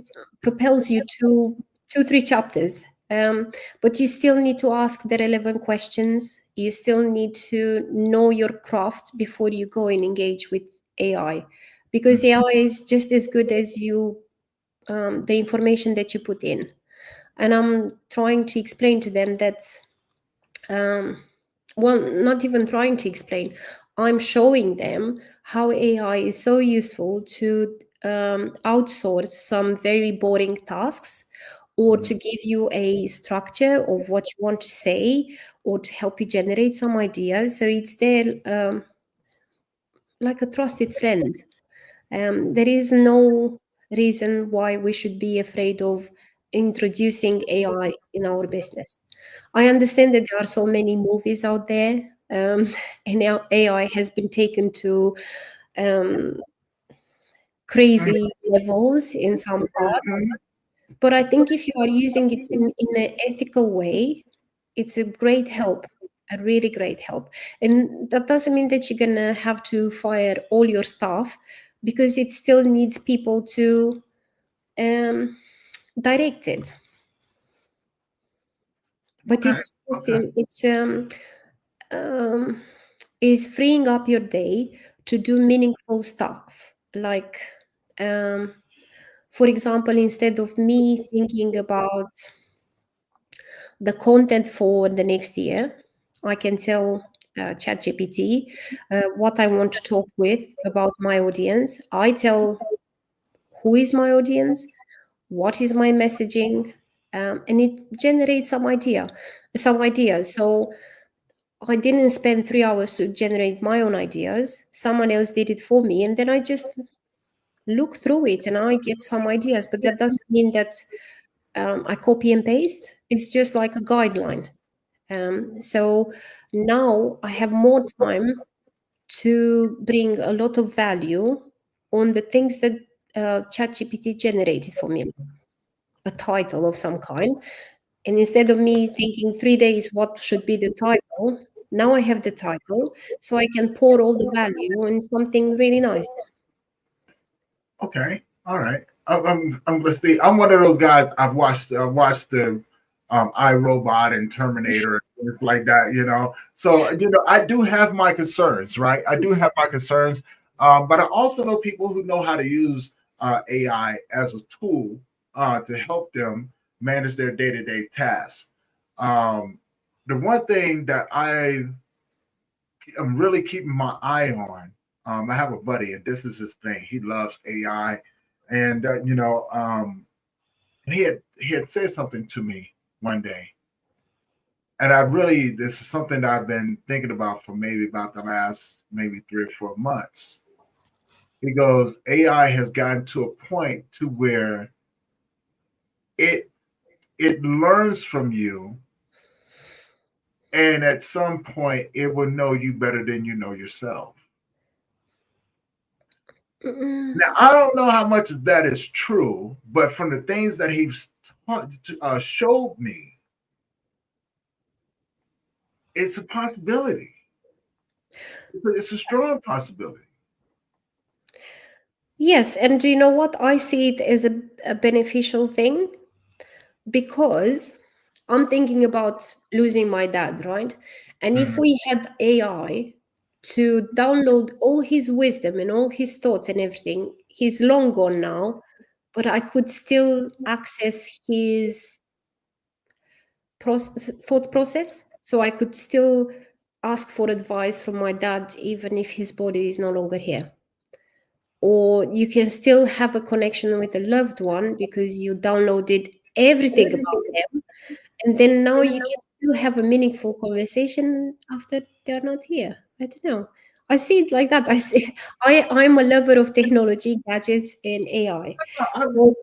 propels you to 2 3 chapters, but you still need to ask the relevant questions. You still need to know your craft before you go and engage with AI, because Mhm. AI is just as good as the information that you put in. And I'm trying to explain to them that, um, well, not even trying to explain, I'm showing them how AI is so useful to outsource some very boring tasks, or to give you a structure of what you want to say, or to help you generate some ideas. So it's there, like a trusted friend. There is no reason why we should be afraid of introducing AI in our business. I understand that there are so many movies out there, and now AI has been taken to um, crazy levels in some parts. Mhm. But I think if you are using it in an ethical way, it's a great help, a really great help. And that doesn't mean that you're gonna have to fire all your staff, because it still needs people to um, direct it. But Okay. it's just Okay. um, is freeing up your day to do meaningful stuff. Like, um, for example, instead of me thinking about the content for the next year, I can tell ChatGPT what I want to talk with about my audience. I tell who is my audience, what is my messaging, and it generates some ideas. So I didn't spend 3 hours to generate my own ideas. Someone else did it for me, and then I just look through it and I get some ideas. But that doesn't mean that I copy and paste. It's just like a guideline. So now I have more time to bring a lot of value on the things that ChatGPT generated for me, a title of some kind. And instead of me thinking 3 days what should be the title, now I have the title, so I can pour all the value in something really nice. Okay. All right. I'm I'm one of those guys. I've watched the I Robot and Terminator. It's like that, So, I do have my concerns, right? I do have my concerns, but I also know people who know how to use AI as a tool to help them manage their day-to-day tasks. Um, the one thing that I'm really keeping my eye on, I have a buddy, and this is his thing. He loves AI, and he had said something to me one day, and this is something that I've been thinking about for maybe about the last maybe 3 or 4 months. He goes, AI has gotten to a point to where it it learns from you, and at some point it will know you better than you know yourself. Now I don't know how much of that is true, but from the things that he's showed me, it's a possibility. It's a strong possibility. Yes, and do you know what? I see it as a beneficial thing because I'm thinking about losing my dad, right? And if Mhm. we had AI to download all his wisdom and all his thoughts and everything, he's long gone now, but I could still access his thought process. So I could still ask for advice from my dad, even if his body is no longer here. Or you can still have a connection with a loved one because you downloaded everything about them, and then now you can still have a meaningful conversation after they're not here. I don't know. I see it like that. I see. I'm a lover of technology, gadgets, and AI. I've So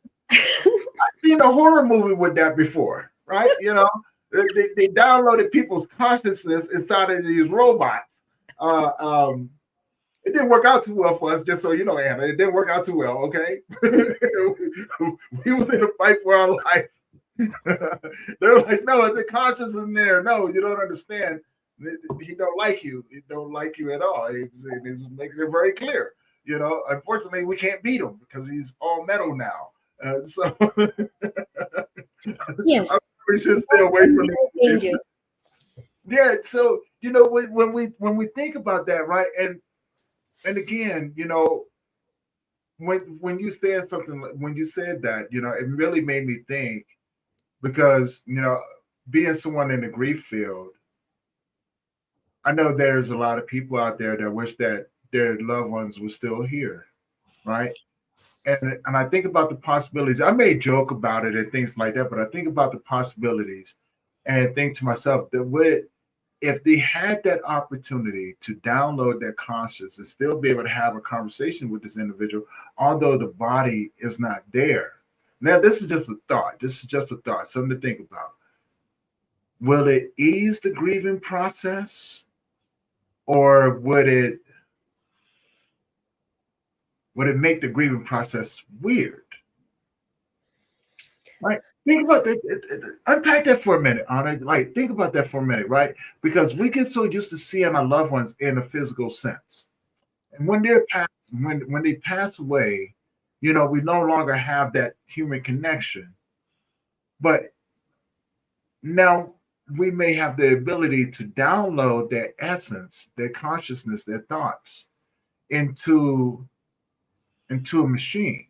seen a horror movie with that before, right? They downloaded people's consciousness inside of these robots. Uh, um, it didn't work out too well for us, just so you know, Anna. It didn't work out too well, okay? We was in a fight for our life. They're like, no, the conscience is in there. No, you don't understand. He don't like you. He don't like you at all. He's making it very clear. Unfortunately, we can't beat him because he's all metal now. So yes, we should stay there away can from be no it. dangers. Yeah. So when we think about that, right? And again, when you said something, when you said that, it really made me think because being someone in the grief field, I know there's a lot of people out there that wish that their loved ones were still here, right? And I think about the possibilities. I may joke about it and things like that, but I think about the possibilities and think to myself that if they had that opportunity to download their conscious and still be able to have a conversation with this individual, although the body is not there. Now, this is just a thought. This is just a thought, something to think about. Will it ease the grieving process, or would it make the grieving process weird? Right? Think about that. Unpack that for a minute, Anna. Like, think about that for a minute, right? Because we get so used to seeing our loved ones in a physical sense, and when they pass away, we no longer have that human connection. But now we may have the ability to download their essence, their consciousness, their thoughts into a machine.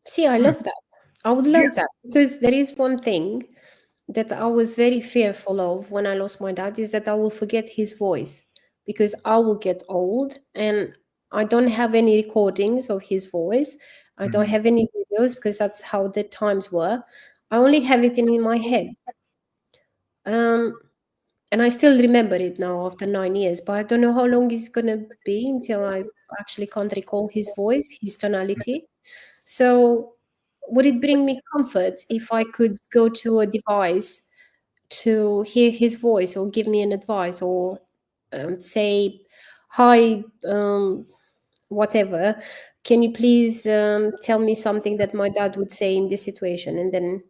See, I Hmm. love that. I would Yeah. love that because there is one thing that I was very fearful of when I lost my dad is that I will forget his voice because I will get old and I don't have any recordings of his voice. I don't Mhm. have any videos because that's how the times were. I only have it in my head. Um, and I still remember it now after 9 years, but I don't know how long it's gonna be until I actually can't recall his voice, his tonality. So would it bring me comfort if I could go to a device to hear his voice or give me an advice or say, hi, whatever, can you please tell me something that my dad would say in this situation? And then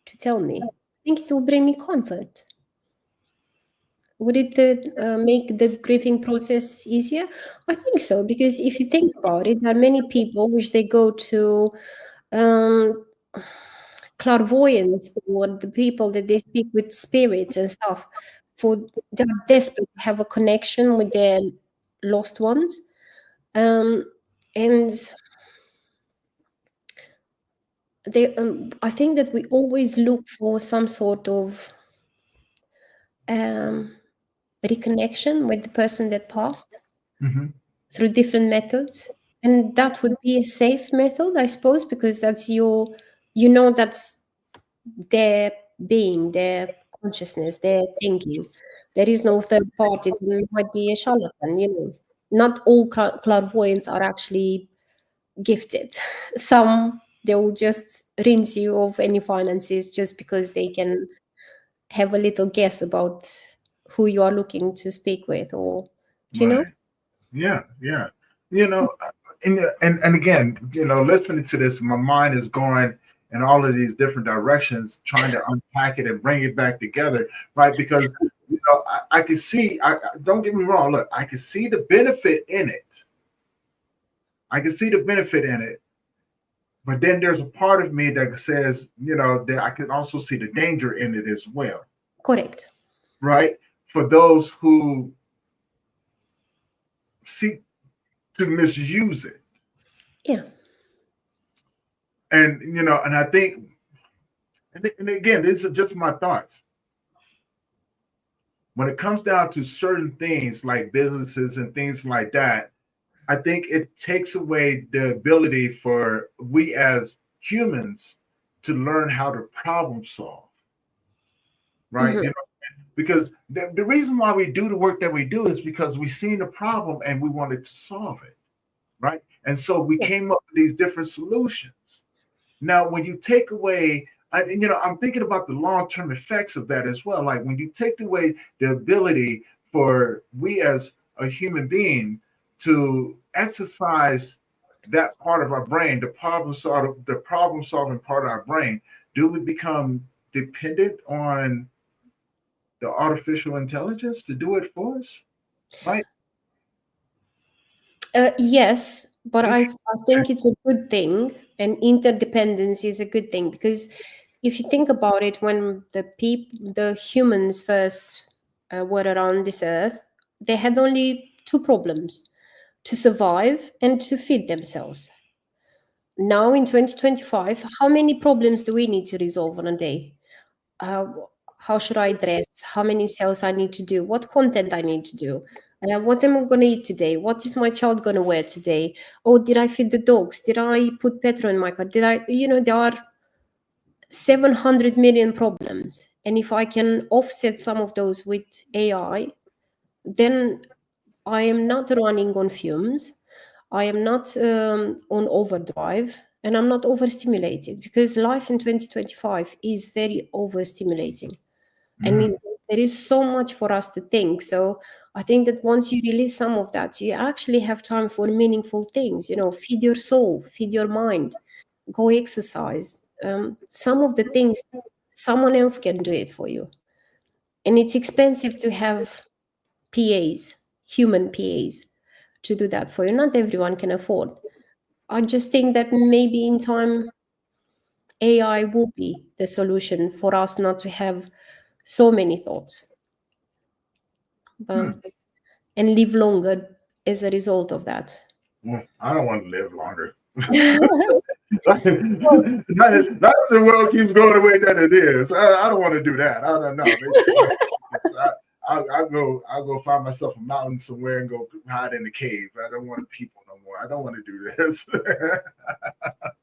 to tell me. I think it will bring me comfort. Would it make the grieving process easier? I think so, because if you think about it, there are many people which they go to um, clairvoyants or the people that they speak with spirits and stuff, for they're desperate to have a connection with their lost ones. And they I think that we always look for some sort of um, reconnection with the person that passed Hmm. through different methods, and that would be a safe method, I suppose, because that's that's their being, their consciousness, their thinking. There is no third party. There might be a charlatan. Not all clairvoyants are actually gifted. Some, they will just rinse you of any finances just because they can have a little guess about who you are looking to speak with, or do you know? Right. Yeah. Yeah. You know, and again, listening to this, my mind is going in all of these different directions, trying to unpack it and bring it back together, right? Because I can see. Don't get me wrong. Look, I can see the benefit in it. I can see the benefit in it. But then there's a part of me that says, that I can also see the danger in it as well, Correct. right? For those who seek to misuse it. Yeah. And, and I think, and again, these are just my thoughts. When it comes down to certain things like businesses and things like that, I think it takes away the ability for we as humans to learn how to problem solve, right? Mhm. Because the reason why we do the work that we do is because we seen the problem and we wanted to solve it, right? And so we Yeah. came up with these different solutions. Now, when you take away, I'm thinking about the long-term effects of that as well. Like when you take away the ability for we as a human being to exercise that part of our brain, the problem solving part of our brain, do we become dependent on the artificial intelligence to do it for us? Right? Yes, but I think it's a good thing, and interdependence is a good thing, because if you think about it, when the humans first were around this earth, they had only two problems: to survive and to feed themselves. Now in 2025, how many problems do we need to resolve on a day? uh, how should I dress, how many sales I need to do, what content I need to do, what am I going to eat today, what is my child going to wear today, oh, did I feed the dogs, did I put petrol in my car, did I, there are 700 million problems, and if I can offset some of those with AI, then I am not running on fumes, I am not on overdrive, and I'm not overstimulated, because life in 2025 is very overstimulating, and Mm, there is so much for us to think. So I think that once you release some of that, you actually have time for meaningful things. Feed your soul, feed your mind, go exercise. Some of the things, someone else can do it for you, and it's expensive to have PAs, human PAs, to do that for you. Not everyone can afford. I just think that maybe in time AI will be the solution for us not to have so many thoughts. hmm. Um, and live longer as a result of that. Well, I don't want to live longer. not if the world keeps going the way that it is. I don't want to do that. I don't know. Maybe I'll go find myself a mountain somewhere and go hide in a cave. I don't want people no more. I don't want to do this.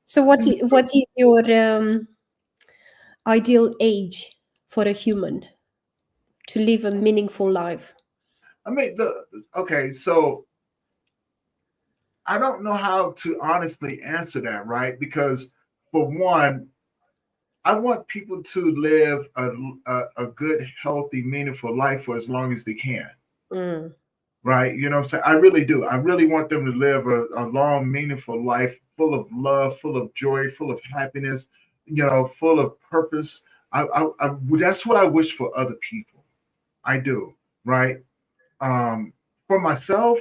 So, what is your ideal age for a human to live a meaningful life? I mean, okay, so I don't know how to honestly answer that, right? Because for one, I want people to live a good, healthy, meaningful life for as long as they can. Mm. Right? You know what I'm saying? I really do. I really want them to live a long, meaningful life full of love, full of joy, full of happiness, full of purpose. That's what I wish for other people. I do. Right? For myself,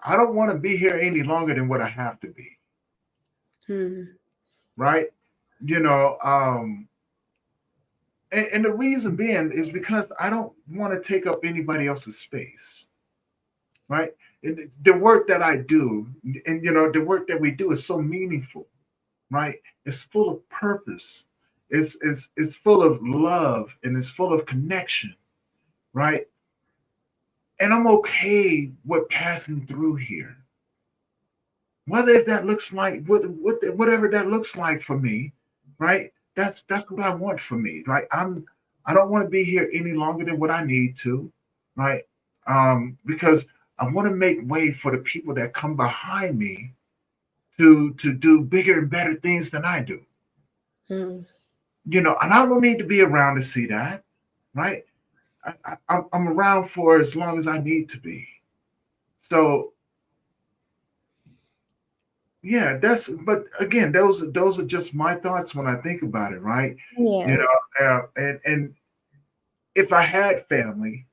I don't want to be here any longer than what I have to be. right? You know, and the reason being is because I don't want to take up anybody else's space, right? And the work that I do, and the work that we do is so meaningful, right? It's full of purpose. It's full of love and it's full of connection, right? And I'm okay with passing through here, whether if that looks like whatever that looks like for me, right? That's what I want for me, right? I don't want to be here any longer than what I need to, right? Because I want to make way for the people that come behind me to do bigger and better things than I do. And I don't need to be around to see that, right? I'm around for as long as I need to be. So yeah, but again, those are just my thoughts when I think about it, right? Yeah. And if I had family,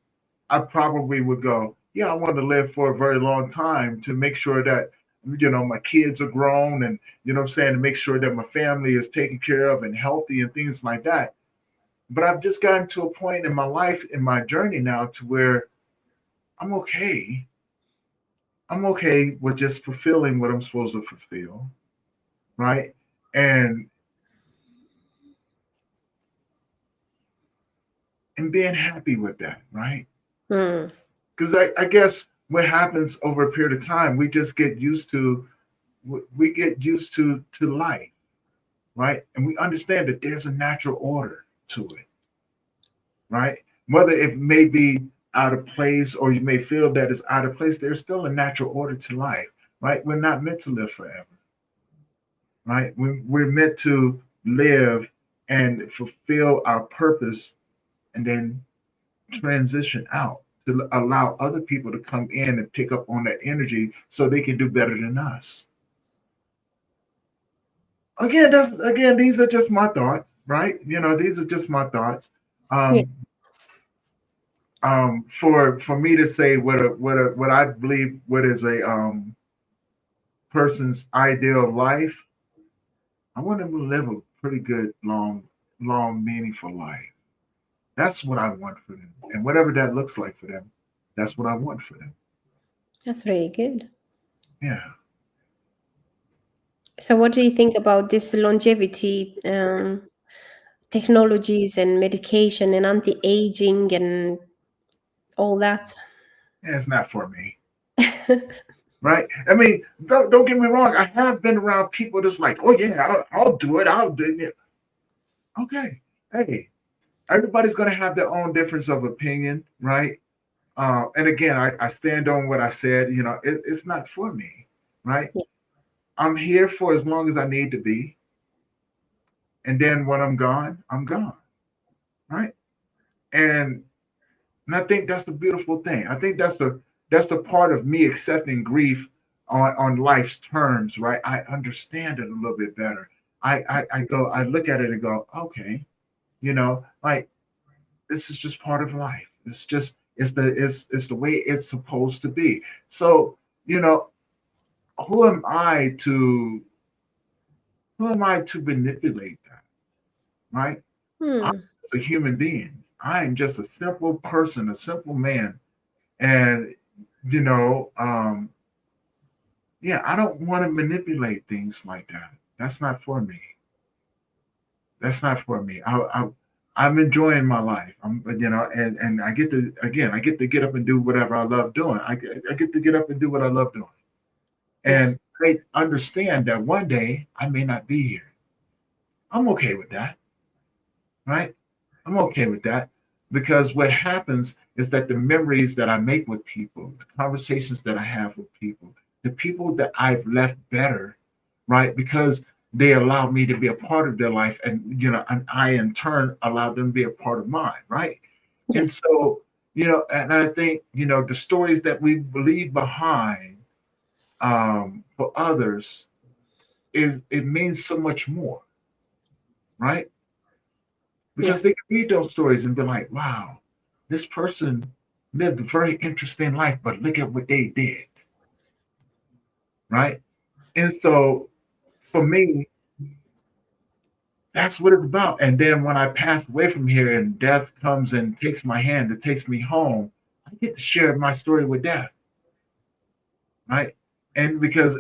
I probably would go, yeah, I want to live for a very long time to make sure that my kids are grown, and what I'm saying, to make sure that my family is taken care of and healthy and things like that. But I've just gotten to a point in my life, in my journey now, to where I'm okay. I'm okay with just fulfilling what I'm supposed to fulfill, right? And being happy with that, right? Mm. Because I guess what happens over a period of time, we just get used to life, right? And we understand that there's a natural order to it, right? Whether it may be out of place or you may feel that it's out of place, there's still a natural order to life, right? We're not meant to live forever, right? We're meant to live and fulfill our purpose and then transition out to allow other people to come in and pick up on that energy so they can do better than us. Again, these are just my thoughts, right? These are just my thoughts. Yeah. Um, for me to say what I believe what is a person's ideal life, I want them to live a pretty good, long, meaningful life. That's what I want for them, and whatever that looks like for them, that's what I want for them. That's really good. Yeah. So, what do you think about this longevity technologies and medication and anti-aging and all that? Yeah, it's not for me. Right? I mean, don't get me wrong. I have been around people that's like, oh yeah, I'll do it. I'll do it. Okay. Hey, everybody's going to have their own difference of opinion, right? And again, I stand on what I said. It's not for me, right? Yeah. I'm here for as long as I need to be, and then when I'm gone, right? And I think that's the beautiful thing. I think that's the part of me accepting grief on life's terms, right? I understand it a little bit better. I look at it and go, okay, like this is just part of life. It's the way it's supposed to be. So, you know, who am I to manipulate that, right? I'm Hmm. just a human being. I am just a simple person, a simple man. And you know, yeah, I don't want to manipulate things like that. That's not for me. That's not for me. I'm enjoying my life. And I get to get up and do whatever I love doing. I get to get up and do what I love doing. And Yes. I understand that one day I may not be here. I'm okay with that, right? I'm okay with that because what happens is that the memories that I make with people, the conversations that I have with people, the people that I've left better, right? Because they allowed me to be a part of their life, and I in turn allowed them to be a part of mine, right? And Yes. so, and I think the stories that we leave behind for others it means so much more, right? Yeah. Because they can read those stories and be like, wow, this person lived a very interesting life, but look at what they did, right? And so for me, that's what it's about. And then when I pass away from here and death comes and takes my hand, it takes me home, I get to share my story with death, right? And because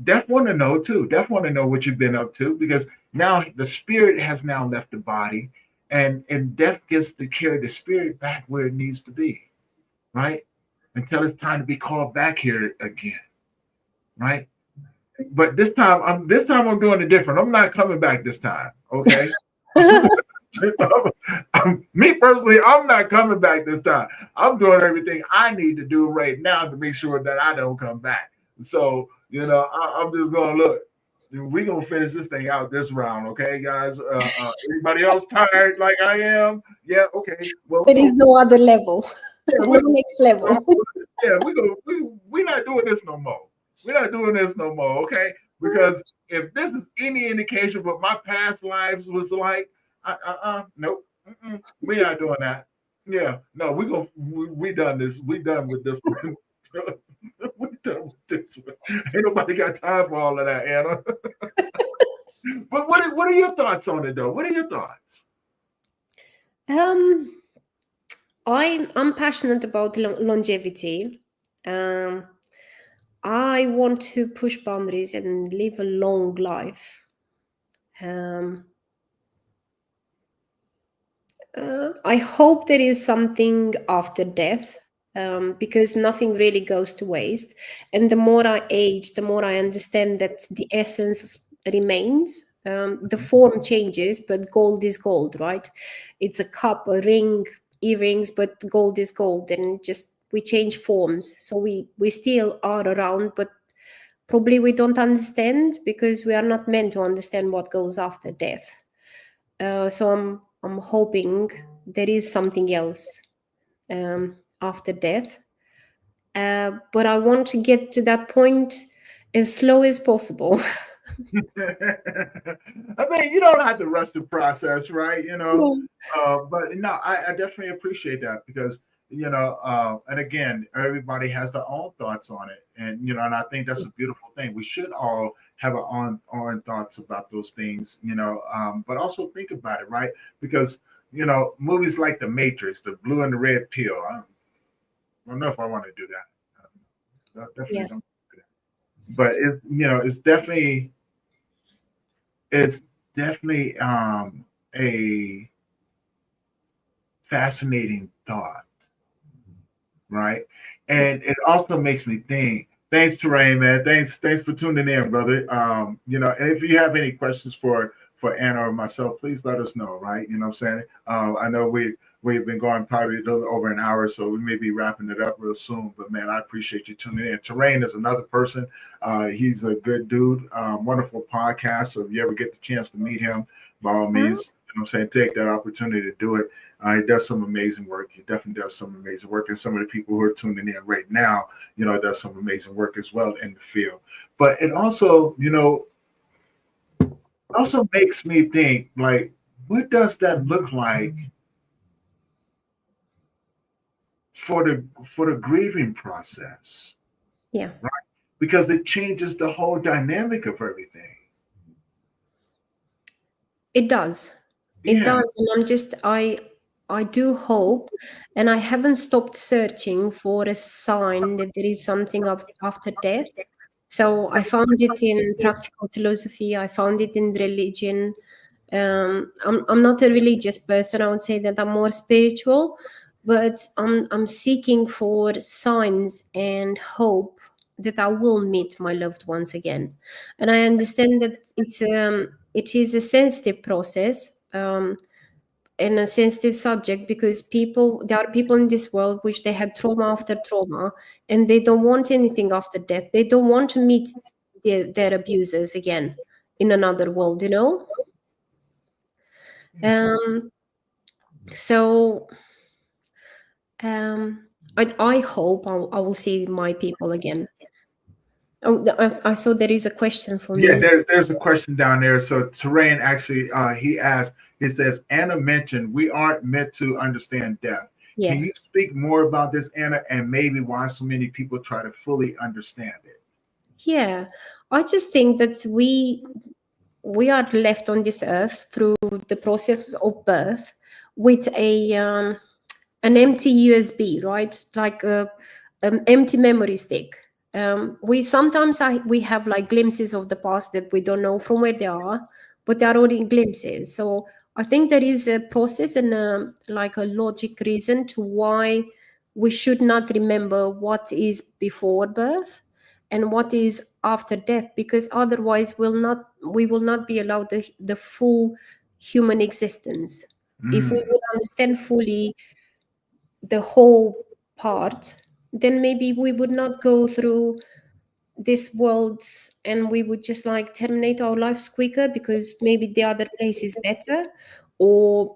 death want to know too. Death want to know what you've been up to because now the spirit has now left the body, and death gets to carry the spirit back where it needs to be, right? Until it's time to be called back here again, right? But this time I'm doing it different. I'm not coming back this time. Okay. Me personally, I'm not coming back this time. I'm doing everything I need to do right now to make sure that I don't come back. So, I'm just going to look. We're going to finish this thing out this round, okay, guys? Anybody else tired like I am? Yeah, okay. Well, There is no other level, yeah, no next level. we're not doing this no more. We're not doing this no more, okay? Because if this is any indication of what my past lives was like, nope, we're not doing that. Yeah, no, we done this. We done with this one. We done with this one. Ain't nobody got time for all of that, Anna. But what are your thoughts on it though? What are your thoughts? Um, I'm passionate about longevity. Um, I want to push boundaries and live a long life. Um, I hope there is something after death, because nothing really goes to waste. And the more I age, the more I understand that the essence remains. The form changes, but gold is gold, right? It's a cup, a ring, earrings, but gold is gold, and just we change forms. So we still are around, but probably we don't understand because we are not meant to understand what goes after death. So I'm hoping there is something else after death. But I want to get to that point as slow as possible. I mean, you don't have to rush the process, right? Yeah. But no, I definitely appreciate that because and again, everybody has their own thoughts on it, and I think that's a beautiful thing. We should all have our own thoughts about those things, but also think about it, right? Because movies like The Matrix, the blue and the red pill. I don't know if I want to do that. I definitely Yeah. don't. Do that. But it's definitely a fascinating thought, right? And it also makes me think. Thanks, Terrain, man. Thanks for tuning in, brother. And if you have any questions for Anna or myself, please let us know, right? You know what I'm saying? I know we've been going probably a little over an hour, so we may be wrapping it up real soon. But man, I appreciate you tuning in. Terrain is another person. He's a good dude, wonderful podcast. So if you ever get the chance to meet him, by all Uh, means, what I'm saying, take that opportunity to do it. He does some amazing work. He definitely does some amazing work. And some of the people who are tuning in right now, does some amazing work as well in the field. But it also makes me think like, what does that look like for the grieving process? yeah, Right? Because it changes the whole dynamic of everything. it does. It Yeah. does, and I do hope, and I haven't stopped searching for a sign that there is something after death. So I found it in practical philosophy. I found it in religion. I'm not a religious person. I would say that I'm more spiritual, but I'm seeking for signs and hope that I will meet my loved ones again. And I understand that it is a sensitive process. And a sensitive subject because there are people in this world which they had trauma after trauma, and they don't want anything after death. They don't want to meet their abusers again in another world, um so I hope I will see my people again. Oh, I saw there is a question for Yeah, me. there's a question down there. So Terrain actually he asked, he says, Anna mentioned we aren't meant to understand death. Can Yeah. you speak more about this, Anna, and maybe why so many people try to fully understand it? Yeah, I just think that we are left on this earth through the process of birth with a an empty USB, right? Like a empty memory stick. We sometimes we have like glimpses of the past that we don't know from where they are, but they are only glimpses. So I think there is a process and like a logic reason to why we should not remember what is before birth and what is after death, because otherwise we will not be allowed the full human existence. If we Mm, would understand fully the whole part, then maybe we would not go through this world, and we would just like terminate our lives quicker because maybe the other place is better, or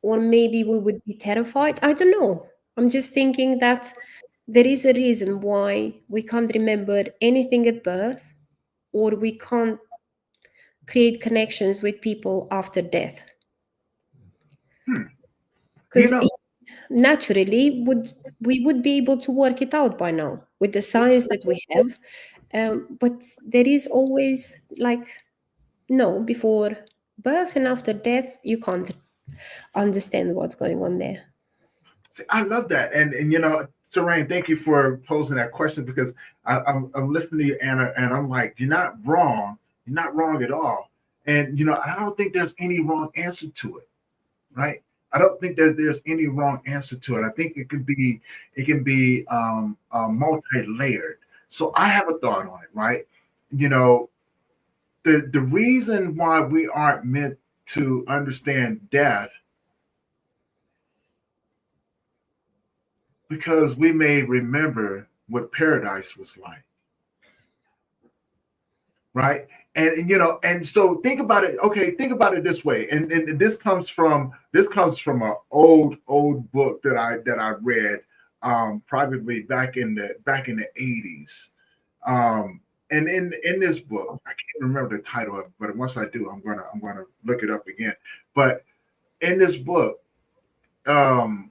maybe we would be terrified. I don't know. I'm just thinking that there is a reason why we can't remember anything at birth, or we can't create connections with people after death. hmm. You Because know, naturally we would be able to work it out by now with the science that we have, but there is always like, no, before birth and after death you can't understand what's going on there. see, I love that, and Terrain, thank you for posing that question because I'm listening to you, Anna, and I'm like, you're not wrong. You're not wrong at all. And I don't think there's any wrong answer to it, right? I don't think there's any wrong answer to it. I think it can be multi-layered. So I have a thought on it, right? You know, the reason why we aren't meant to understand death because we may remember what paradise was like, right? And so think about it. Okay, think about it this way. And this comes from an old book that I read probably back in the 80s. And in this book, I can't remember the title of it, but once I do, I'm gonna look it up again. But in this book, um,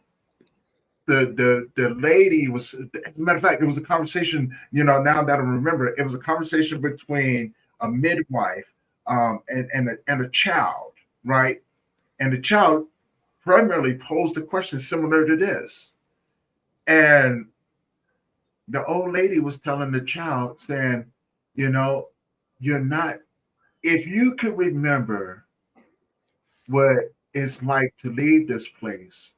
the lady was, as a matter of fact, it was a conversation. Now that I remember, it was a conversation between a midwife and a child, right? And the child primarily posed a question similar to this, and the old lady was telling the child, saying, you know, you're not. If you could remember what it's like to leave this place,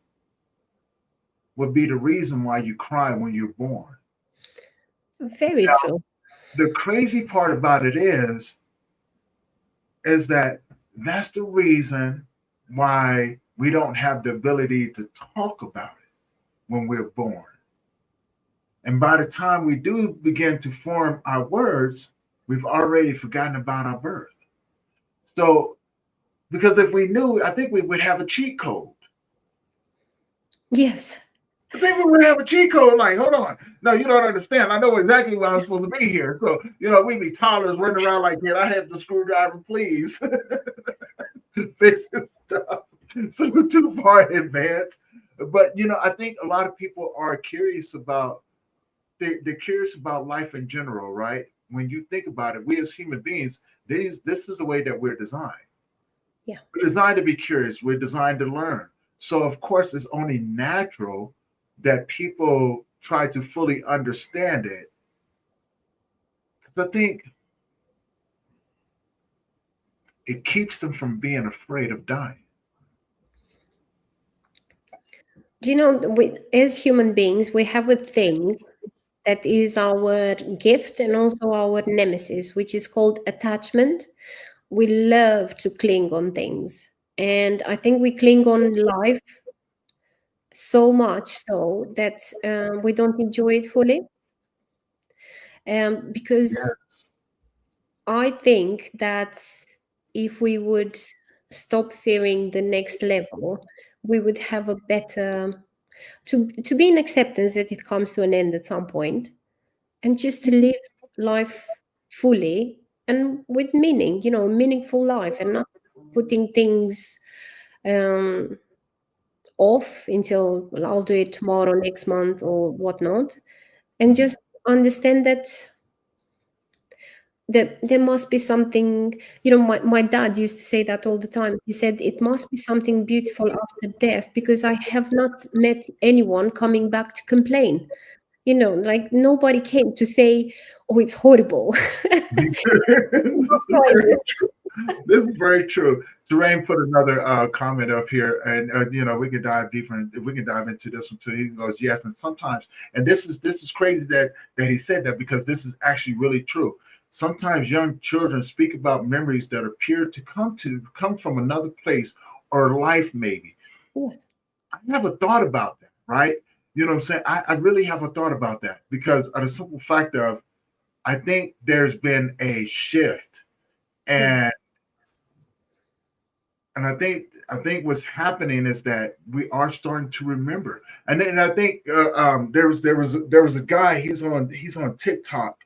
would be the reason why you cry when you're born. Very true. The crazy part about it is that that's the reason why we don't have the ability to talk about it when we're born. And by the time we do begin to form our words, we've already forgotten about our birth. So, because if we knew, I think we would have a cheat code. Yes. I think we would have a cheat code. Like, hold on, no, you don't understand. I know exactly why I'm supposed to be here. So, we be toddlers running around like, "Can I have the screwdriver, please?" Fixing stuff. So too far in advance. But I think a lot of people are curious about they're curious about life in general, right? When you think about it, we as human beings, this is the way that we're designed. Yeah. We're designed to be curious. We're designed to learn. So of course, it's only natural that people try to fully understand it. Because I think it keeps them from being afraid of dying. Do you know, as human beings we have a thing that is our gift and also our nemesis, which is called attachment. We love to cling on things, and I think we cling on life so much so that we don't enjoy it fully, Yeah. because I think that if we would stop fearing the next level, we would have a better, to be in acceptance that it comes to an end at some point, and just to live life fully and with meaning, a meaningful life, and not putting things um, off until, well, I'll do it tomorrow, next month, or whatnot, and just understand that there must be something, you know, my dad used to say that all the time. He said it must be something beautiful after death, because I have not met anyone coming back to complain. You know, like nobody came to say, oh, it's horrible. This is very true. Terrain put another comment up here, and we can dive deeper. We can dive into this one too. He goes, yes, and sometimes, and this is crazy that he said that, because this is actually really true. Sometimes young children speak about memories that appear to come from another place or life, maybe. Yes. I never thought about that, right? You know what I'm saying? I really haven't thought about that, because of the simple fact of, I think there's been a shift, Yeah. and I think what's happening is that we are starting to remember. And I think there was a guy, he's on TikTok,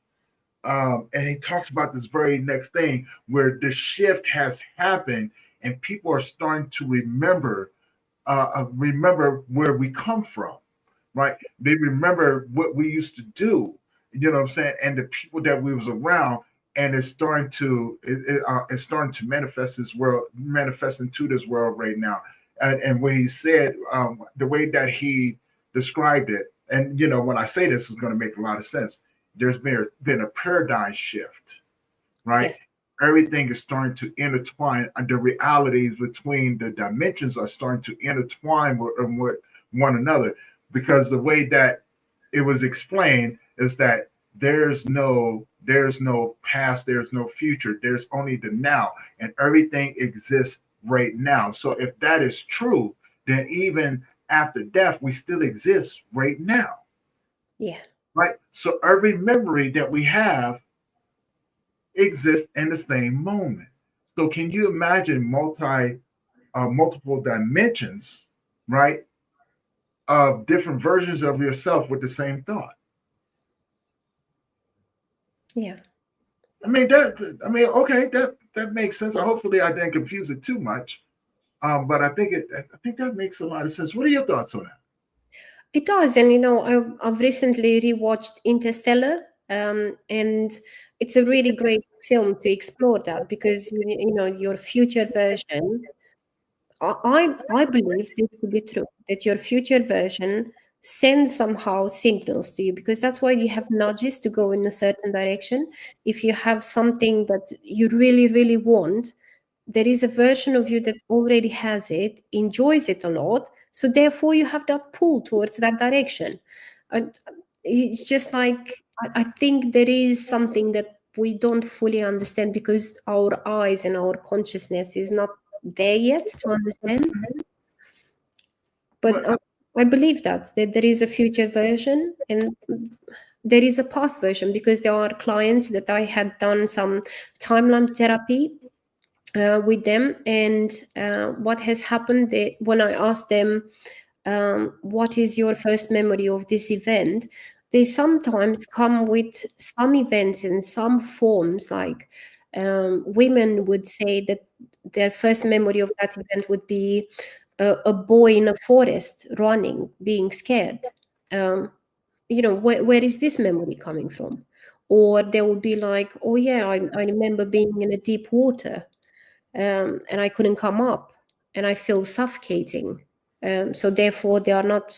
and he talks about this very next thing, where the shift has happened and people are starting to remember where we come from, right? They remember what we used to do, you know what I'm saying, and the people that we was around, and it's starting to manifest into this world right now. And when he said, the way that he described it, and when I say this is going to make a lot of sense. There's been a paradigm shift, right? Yes. Everything is starting to intertwine, and the realities between the dimensions are starting to intertwine with one another, because the way that it was explained is that there's no past, there's no future, there's only the now, and everything exists right now. So if that is true, then even after death, we still exist right now, Yeah. right? So every memory that we have exist in the same moment. So can you imagine multiple dimensions, right, of different versions of yourself with the same thought? Yeah. Okay, that makes sense. Hopefully, I didn't confuse it too much. But I think that makes a lot of sense. What are your thoughts on that? It does. And, you know, I've recently rewatched Interstellar, and it's a really great film to explore that, because, you know, your future version, I believe this to be true, that your future version sends somehow signals to you, because that's why you have nudges to go in a certain direction. If you have something that you really, really want, there is a version of you that already has it, enjoys it a lot. So therefore, you have that pull towards that direction. And it's just like, I think there is something that we don't fully understand, because our eyes and our consciousness is not there yet to understand. But Well, I believe that there is a future version, and there is a past version, because there are clients that I had done some timeline therapy with them. And what has happened, when I asked them, what is your first memory of this event, they sometimes come with some events in some forms, like women would say that their first memory of that event would be a boy in a forest running, being scared. um, you know, where is this memory coming from? Or they would be like, oh yeah, I remember being in a deep water, and I couldn't come up, and I feel suffocating. So therefore, they are not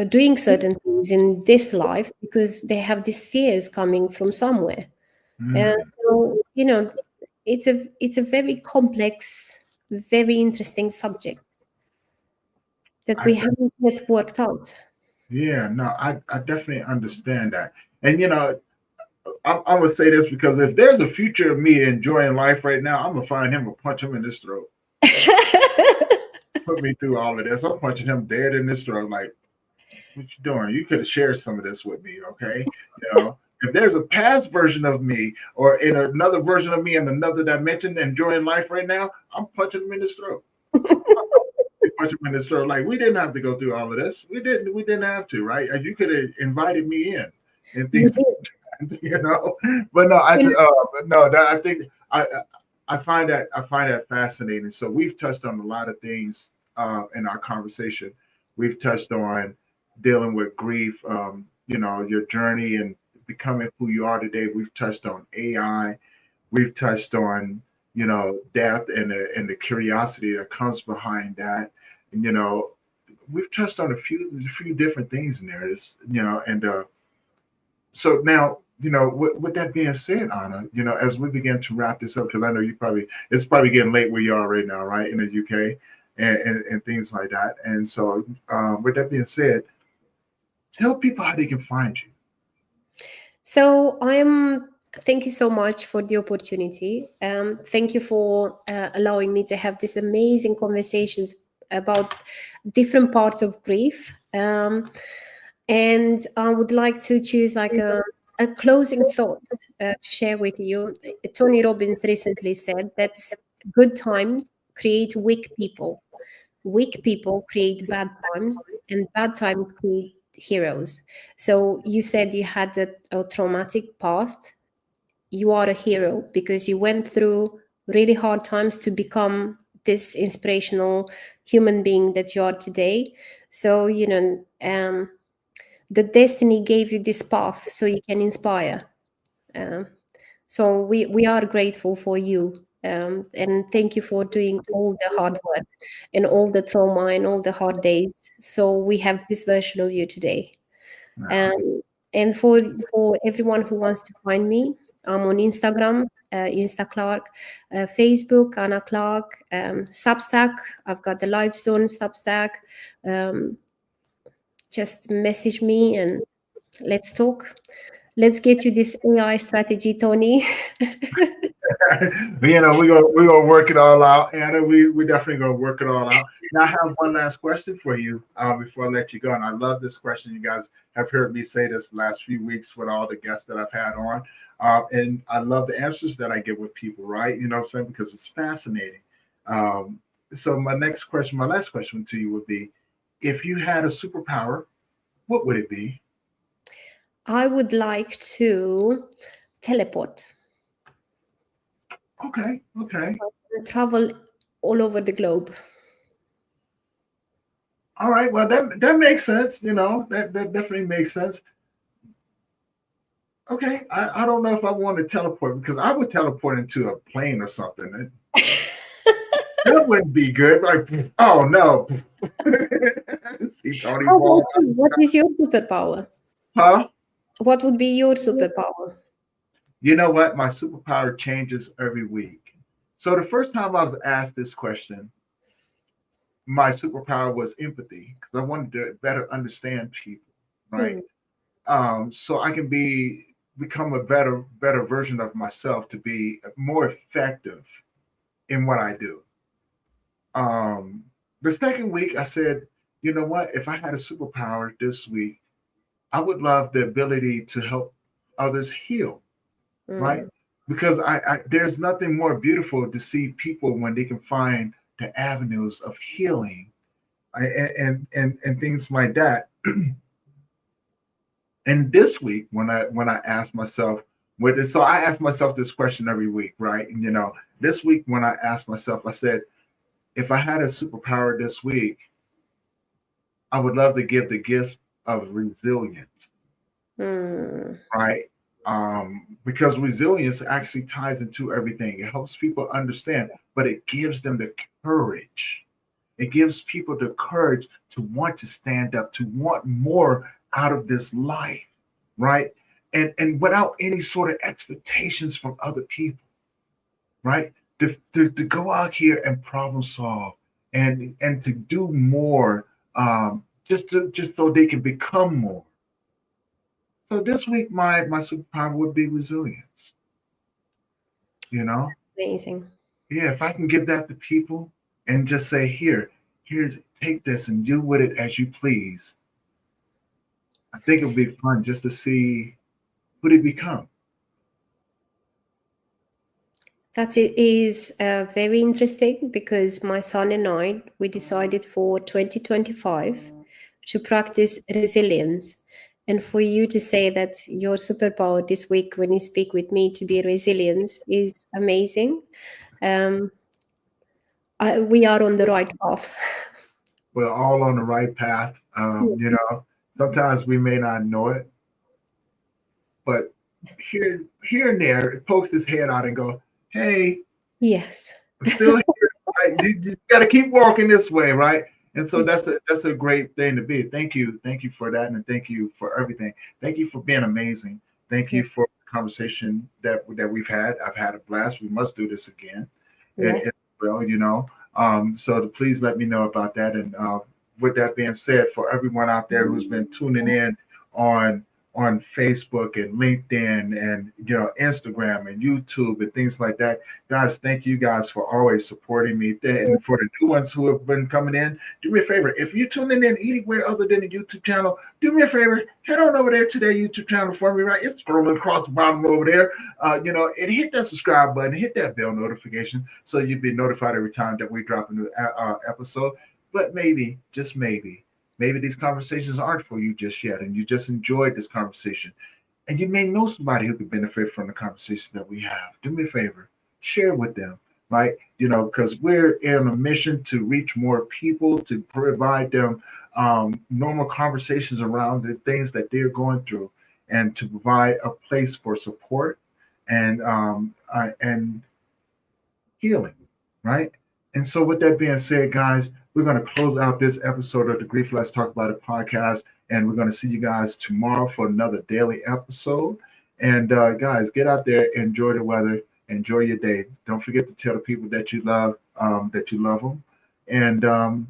doing certain things in this life, because they have these fears coming from somewhere. And mm, so, you know, it's a very complex, very interesting subject that I, we haven't yet worked out. yeah, no, I definitely understand that. And I'm gonna say this, because if there's a future of me enjoying life right now, I'm gonna find him and punch him in his throat. Put me through all of this. I'm punching him dead in his throat. Like, what you doing? You could have shared some of this with me, okay? If there's a past version of me, or in another version of me in another dimension enjoying life right now, I'm punching him in his throat. Punch him in his throat. Like, we didn't have to go through all of this. We didn't have to, right? You could have invited me in and You things, did. But no, And no, that I think I find that fascinating. So we've touched on a lot of things in our conversation. We've touched on dealing with grief, your journey and becoming who you are today. We've touched on AI. We've touched on, death and the curiosity that comes behind that. And, we've touched on a few different things in there. And so now, with that being said, Anna, as we begin to wrap this up, because I know it's probably getting late where you are right now, right, in the UK, and things like that. And so, with that being said, tell people how they can find you. So thank you so much for the opportunity. Thank you for allowing me to have these amazing conversations about different parts of grief. And I would like to choose like a closing thought to share with you. Tony Robbins recently said that good times create weak people. Weak people create bad times, and bad times create heroes. So you said you had a traumatic past. You are a hero because you went through really hard times to become this inspirational human being that you are today. So, the destiny gave you this path so you can inspire. Um, so we are grateful for you. And thank you for doing all the hard work and all the trauma and all the hard days. So we have this version of you today. Um, and for everyone who wants to find me, I'm on Instagram, Insta Clarke, Facebook, Anna Clarke, Substack. I've got the live zone Substack. Um, just message me and let's talk. Let's get you this AI strategy, Tony. We're gonna work it all out, Anna. We definitely gonna work it all out. Now, I have one last question for you before I let you go, and I love this question. You guys have heard me say this the last few weeks with all the guests that I've had on, and I love the answers that I get with people. Right? You know what I'm saying? Because it's fascinating. Um, so my last question to you would be, if you had a superpower, what would it be? I would like to teleport. Okay, okay. So I wanna travel all over the globe. All right. Well, that makes sense. That definitely makes sense. Okay. I don't know if I want to teleport because I would teleport into a plane or something. That wouldn't be good. Like, oh no. See Tony How fall. about you? What is your superpower? Huh? What would be your superpower? You know what? My superpower changes every week. So the first time I was asked this question, my superpower was empathy because I wanted to better understand people, right? Hmm. So I can become a better version of myself to be more effective in what I do. Um, the second week, I said, you know what? If I had a superpower this week, I would love the ability to help others heal, right? Hmm. Because there's nothing more beautiful to see people when they can find the avenues of healing and things like that. And this week, when I asked myself, so I ask myself this question every week, right? And this week when I asked myself, I said, if I had a superpower this week, I would love to give the gift of resilience, Hmm. right? Because resilience actually ties into everything. It helps people understand, but it gives them the courage. It gives people the courage to want to stand up, to want more out of this life, right? And without any sort of expectations from other people, right? To go out here and problem solve and to do more, just so they can become more. So this week, my superpower would be resilience. You know, Amazing. yeah. If I can give that to people and just say, here's take this and do with it as you please. I think it would be fun just to see who they become. That it is very interesting because my son and I, we decided for 2025 to practice resilience. And for you to say that your superpower this week when you speak with me to be resilience is amazing. Um, we are on the right path. We're all on the right path. Sometimes we may not know it, but here and there, it pokes his head out and go, hey, Yes. I'm still here. Right? You just got to keep walking this way, right? And so that's a great thing to be. Thank you for that, and thank you for everything. Thank you for being amazing. Thank Yeah. you for the conversation that we've had. I've had a blast. We must do this again. Yes. Well, so please let me know about that. And with that being said, for everyone out there who's been tuning in on Facebook and LinkedIn and Instagram and YouTube and things like that, guys, thank you guys for always supporting me. And for the new ones who have been coming in, do me a favor. If you're tuning in anywhere other than the YouTube channel, do me a favor. Head on over there to that YouTube channel for me, right? It's scrolling across the bottom over there. And hit that subscribe button, hit that bell notification so you'll be notified every time that we drop a new episode. But maybe, just maybe these conversations aren't for you just yet, and you just enjoyed this conversation. And you may know somebody who could benefit from the conversation that we have. Do me a favor, share with them, right? Because we're in a mission to reach more people, to provide them normal conversations around the things that they're going through, and to provide a place for support and healing, right? And so, with that being said, guys, we're going to close out this episode of the Grief Let's Talk About It podcast, and we're going to see you guys tomorrow for another daily episode. And guys, get out there, enjoy the weather, enjoy your day. Don't forget to tell the people that you love them, and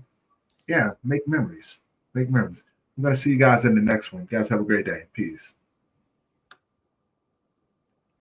yeah, make memories. Make memories. I'm going to see you guys in the next one. Guys, have a great day. Peace.